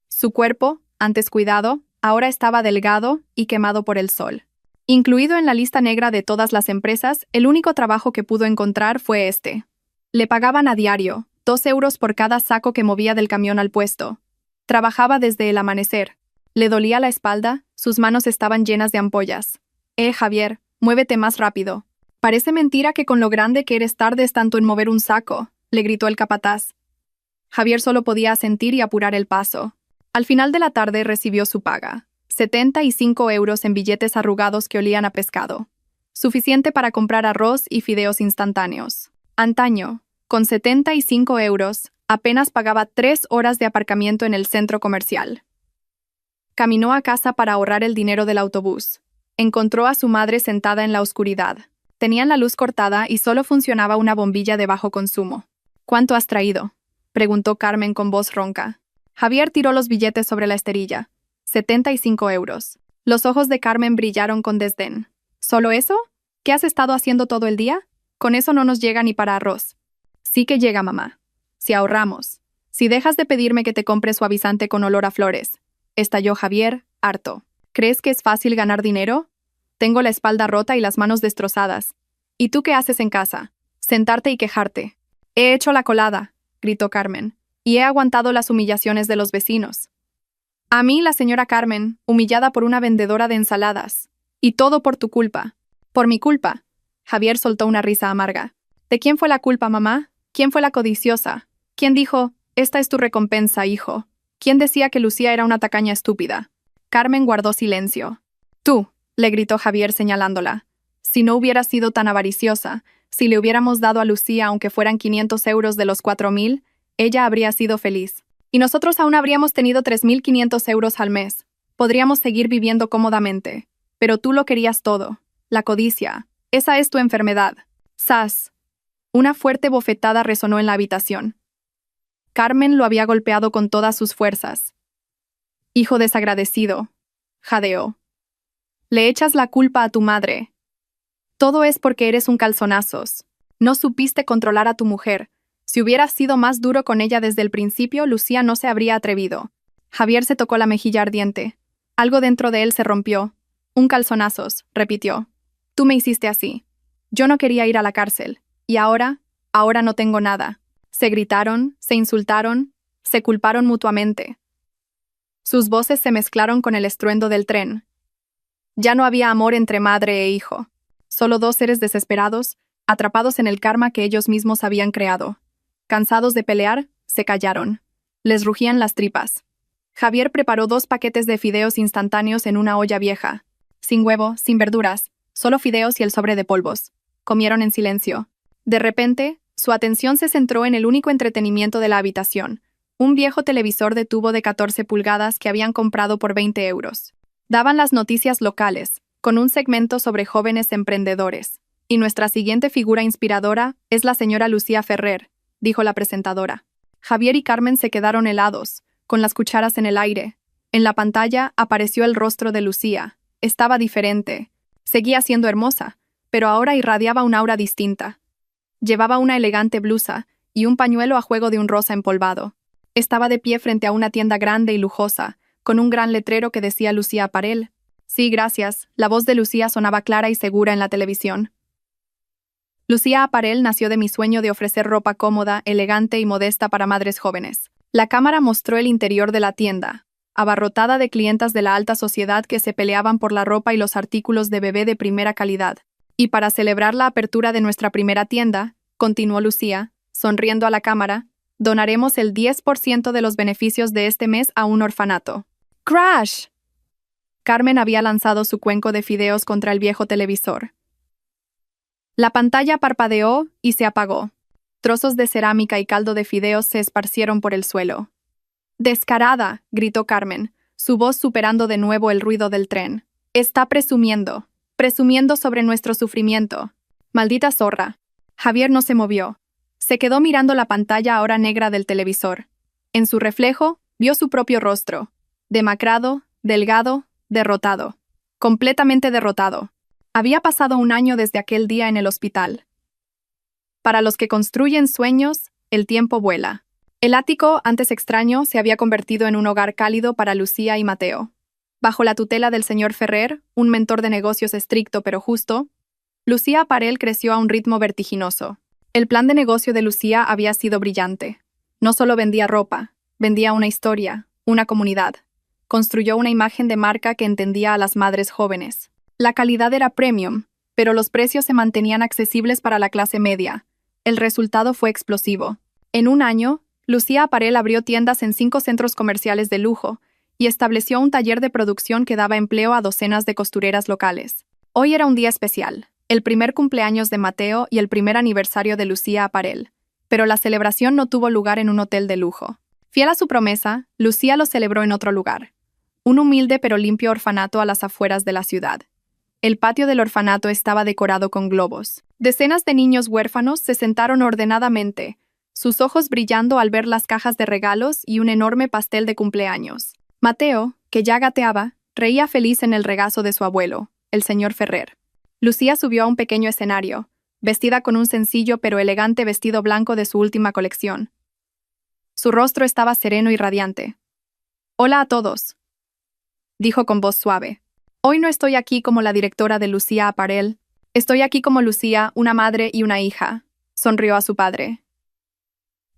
Su cuerpo, antes cuidado, ahora estaba delgado y quemado por el sol. Incluido en la lista negra de todas las empresas, el único trabajo que pudo encontrar fue este. Le pagaban a diario, 2 euros por cada saco que movía del camión al puesto. Trabajaba desde el amanecer. Le dolía la espalda, sus manos estaban llenas de ampollas. Javier, muévete más rápido. Parece mentira que con lo grande que eres tardes tanto en mover un saco, le gritó el capataz. Javier solo podía asentir y apurar el paso. Al final de la tarde recibió su paga. 75 euros en billetes arrugados que olían a pescado. Suficiente para comprar arroz y fideos instantáneos. Antaño, con 75 euros, apenas pagaba 3 horas de aparcamiento en el centro comercial. Caminó a casa para ahorrar el dinero del autobús. Encontró a su madre sentada en la oscuridad. Tenían la luz cortada y solo funcionaba una bombilla de bajo consumo. ¿Cuánto has traído?, preguntó Carmen con voz ronca. Javier tiró los billetes sobre la esterilla. 75 euros. Los ojos de Carmen brillaron con desdén. ¿Solo eso? ¿Qué has estado haciendo todo el día? Con eso no nos llega ni para arroz. Sí que llega, mamá. Si ahorramos. Si dejas de pedirme que te compre suavizante con olor a flores. Estalló Javier, harto. ¿Crees que es fácil ganar dinero? Tengo la espalda rota y las manos destrozadas. ¿Y tú qué haces en casa? Sentarte y quejarte. He hecho la colada, gritó Carmen, y he aguantado las humillaciones de los vecinos. A mí, la señora Carmen, humillada por una vendedora de ensaladas. Y todo por tu culpa. Por mi culpa. Javier soltó una risa amarga. ¿De quién fue la culpa, mamá? ¿Quién fue la codiciosa? ¿Quién dijo, esta es tu recompensa, hijo? ¿Quién decía que Lucía era una tacaña estúpida? Carmen guardó silencio. Tú, le gritó Javier señalándola. Si no hubieras sido tan avariciosa, si le hubiéramos dado a Lucía aunque fueran 500 euros de los 4.000, ella habría sido feliz. Y nosotros aún habríamos tenido 3.500 euros al mes. Podríamos seguir viviendo cómodamente. Pero tú lo querías todo. La codicia. Esa es tu enfermedad. ¡Sas! Una fuerte bofetada resonó en la habitación. Carmen lo había golpeado con todas sus fuerzas. Hijo desagradecido, jadeó. Le echas la culpa a tu madre. Todo es porque eres un calzonazos. No supiste controlar a tu mujer. Si hubieras sido más duro con ella desde el principio, Lucía no se habría atrevido. Javier se tocó la mejilla ardiente. Algo dentro de él se rompió. Un calzonazos, repitió. Tú me hiciste así. Yo no quería ir a la cárcel. Y ahora no tengo nada. Se gritaron, se insultaron, se culparon mutuamente. Sus voces se mezclaron con el estruendo del tren. Ya no había amor entre madre e hijo. Solo dos seres desesperados, atrapados en el karma que ellos mismos habían creado. Cansados de pelear, se callaron. Les rugían las tripas. Javier preparó 2 paquetes de fideos instantáneos en una olla vieja. Sin huevo, sin verduras, solo fideos y el sobre de polvos. Comieron en silencio. De repente, su atención se centró en el único entretenimiento de la habitación, un viejo televisor de tubo de 14 pulgadas que habían comprado por 20 euros. Daban las noticias locales, con un segmento sobre jóvenes emprendedores. Y nuestra siguiente figura inspiradora es la señora Lucía Ferrer, dijo la presentadora. Javier y Carmen se quedaron helados, con las cucharas en el aire. En la pantalla apareció el rostro de Lucía. Estaba diferente. Seguía siendo hermosa, pero ahora irradiaba un aura distinta. Llevaba una elegante blusa y un pañuelo a juego de un rosa empolvado. Estaba de pie frente a una tienda grande y lujosa, con un gran letrero que decía Lucía Apparel. Sí, gracias. La voz de Lucía sonaba clara y segura en la televisión. Lucía Apparel nació de mi sueño de ofrecer ropa cómoda, elegante y modesta para madres jóvenes. La cámara mostró el interior de la tienda, abarrotada de clientas de la alta sociedad que se peleaban por la ropa y los artículos de bebé de primera calidad. Y para celebrar la apertura de nuestra primera tienda, continuó Lucía, sonriendo a la cámara, donaremos el 10% de los beneficios de este mes a un orfanato. ¡Crash! Carmen había lanzado su cuenco de fideos contra el viejo televisor. La pantalla parpadeó y se apagó. Trozos de cerámica y caldo de fideos se esparcieron por el suelo. ¡Descarada!, gritó Carmen. su voz superando de nuevo el ruido del tren. Está presumiendo sobre nuestro sufrimiento. Maldita zorra. Javier no se movió. Se quedó mirando la pantalla ahora negra del televisor. En su reflejo, vio su propio rostro. Demacrado, delgado, derrotado. Completamente derrotado. Había pasado un año desde aquel día en el hospital. Para los que construyen sueños, el tiempo vuela. El ático, antes extraño, se había convertido en un hogar cálido para Lucía y Mateo. Bajo la tutela del señor Ferrer, un mentor de negocios estricto pero justo, Lucía Aparel creció a un ritmo vertiginoso. El plan de negocio de Lucía había sido brillante. No solo vendía ropa, vendía una historia, una comunidad. Construyó una imagen de marca que entendía a las madres jóvenes. La calidad era premium, pero los precios se mantenían accesibles para la clase media. El resultado fue explosivo. En un año, Lucía Aparel abrió tiendas en 5 centros comerciales de lujo y estableció un taller de producción que daba empleo a docenas de costureras locales. Hoy era un día especial, el primer cumpleaños de Mateo y el primer aniversario de Lucía Aparel, pero la celebración no tuvo lugar en un hotel de lujo. Fiel a su promesa, Lucía lo celebró en otro lugar, un humilde pero limpio orfanato a las afueras de la ciudad. El patio del orfanato estaba decorado con globos. Decenas de niños huérfanos se sentaron ordenadamente, sus ojos brillando al ver las cajas de regalos y un enorme pastel de cumpleaños. Mateo, que ya gateaba, reía feliz en el regazo de su abuelo, el señor Ferrer. Lucía subió a un pequeño escenario, vestida con un sencillo pero elegante vestido blanco de su última colección. Su rostro estaba sereno y radiante. «Hola a todos», dijo con voz suave. «Hoy no estoy aquí como la directora de Lucía Aparel. Estoy aquí como Lucía, una madre y una hija», sonrió a su padre.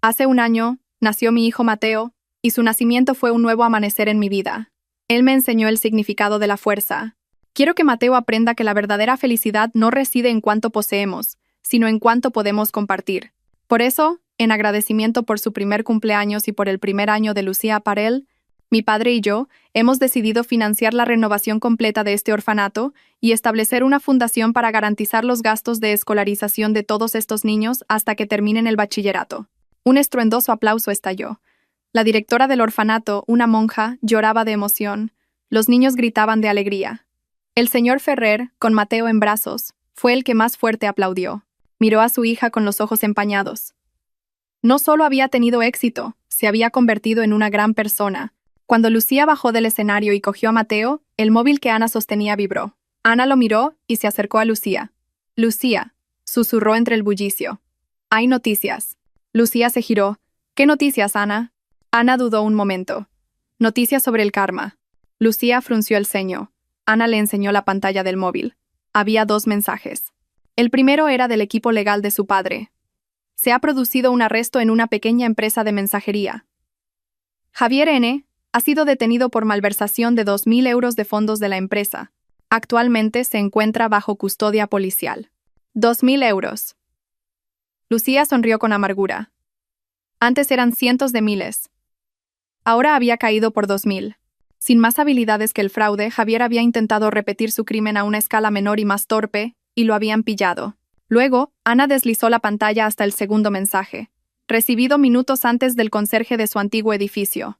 «Hace un año, nació mi hijo Mateo, y su nacimiento fue un nuevo amanecer en mi vida. Él me enseñó el significado de la fuerza. Quiero que Mateo aprenda que la verdadera felicidad no reside en cuánto poseemos, sino en cuánto podemos compartir. Por eso, en agradecimiento por su primer cumpleaños y por el primer año de Lucía Aparel, mi padre y yo hemos decidido financiar la renovación completa de este orfanato y establecer una fundación para garantizar los gastos de escolarización de todos estos niños hasta que terminen el bachillerato». Un estruendoso aplauso estalló. La directora del orfanato, una monja, lloraba de emoción. Los niños gritaban de alegría. El señor Ferrer, con Mateo en brazos, fue el que más fuerte aplaudió. Miró a su hija con los ojos empañados. No solo había tenido éxito, se había convertido en una gran persona. Cuando Lucía bajó del escenario y cogió a Mateo, el móvil que Ana sostenía vibró. Ana lo miró y se acercó a Lucía. «Lucía», susurró entre el bullicio. «Hay noticias». Lucía se giró. «¿Qué noticias, Ana?» Ana dudó un momento. «Noticias sobre el karma». Lucía frunció el ceño. Ana le enseñó la pantalla del móvil. Había 2 mensajes. El primero era del equipo legal de su padre. «Se ha producido un arresto en una pequeña empresa de mensajería. Javier N. ha sido detenido por malversación de 2.000 euros de fondos de la empresa. Actualmente se encuentra bajo custodia policial». 2.000 euros. Lucía sonrió con amargura. Antes eran cientos de miles. Ahora había caído por 2.000. Sin más habilidades que el fraude, Javier había intentado repetir su crimen a una escala menor y más torpe, y lo habían pillado. Luego, Ana deslizó la pantalla hasta el segundo mensaje, recibido minutos antes del conserje de su antiguo edificio.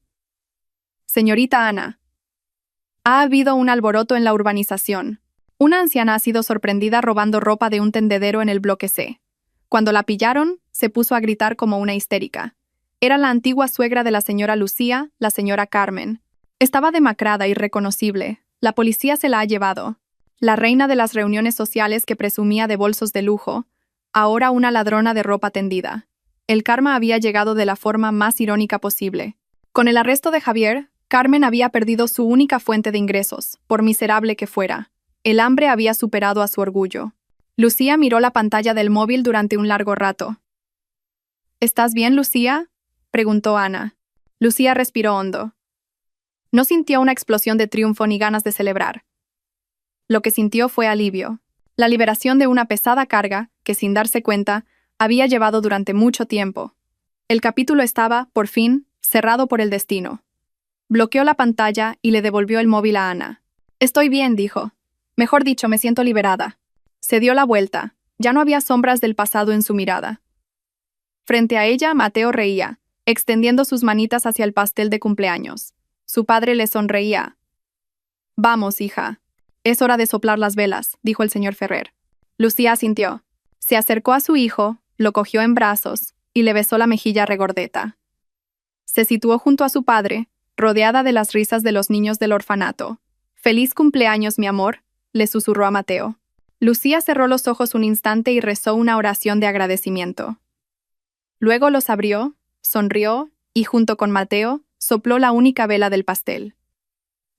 «Señorita Ana, ha habido un alboroto en la urbanización. Una anciana ha sido sorprendida robando ropa de un tendedero en el bloque C. Cuando la pillaron, se puso a gritar como una histérica. Era la antigua suegra de la señora Lucía, la señora Carmen. Estaba demacrada y irreconocible. La policía se la ha llevado. La reina de las reuniones sociales que presumía de bolsos de lujo, ahora una ladrona de ropa tendida. El karma había llegado de la forma más irónica posible. Con el arresto de Javier, Carmen había perdido su única fuente de ingresos, por miserable que fuera. El hambre había superado a su orgullo. Lucía miró la pantalla del móvil durante un largo rato. «¿Estás bien, Lucía?», preguntó Ana. Lucía respiró hondo. No sintió una explosión de triunfo ni ganas de celebrar. Lo que sintió fue alivio, la liberación de una pesada carga que, sin darse cuenta, había llevado durante mucho tiempo. El capítulo estaba, por fin, cerrado por el destino. Bloqueó la pantalla y le devolvió el móvil a Ana. «Estoy bien», dijo. «Mejor dicho, me siento liberada». Se dio la vuelta. Ya no había sombras del pasado en su mirada. Frente a ella, Mateo reía, extendiendo sus manitas hacia el pastel de cumpleaños. Su padre le sonreía. Vamos, hija. Es hora de soplar las velas, dijo el señor Ferrer. Lucía asintió. Se acercó a su hijo, lo cogió en brazos y le besó la mejilla regordeta. Se situó junto a su padre, rodeada de las risas de los niños del orfanato. «Feliz cumpleaños, mi amor», le susurró a Mateo. Lucía cerró los ojos un instante y rezó una oración de agradecimiento. Luego los abrió, sonrió y, junto con Mateo, sopló la única vela del pastel.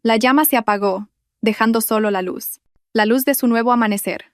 La llama se apagó, dejando solo la luz de su nuevo amanecer.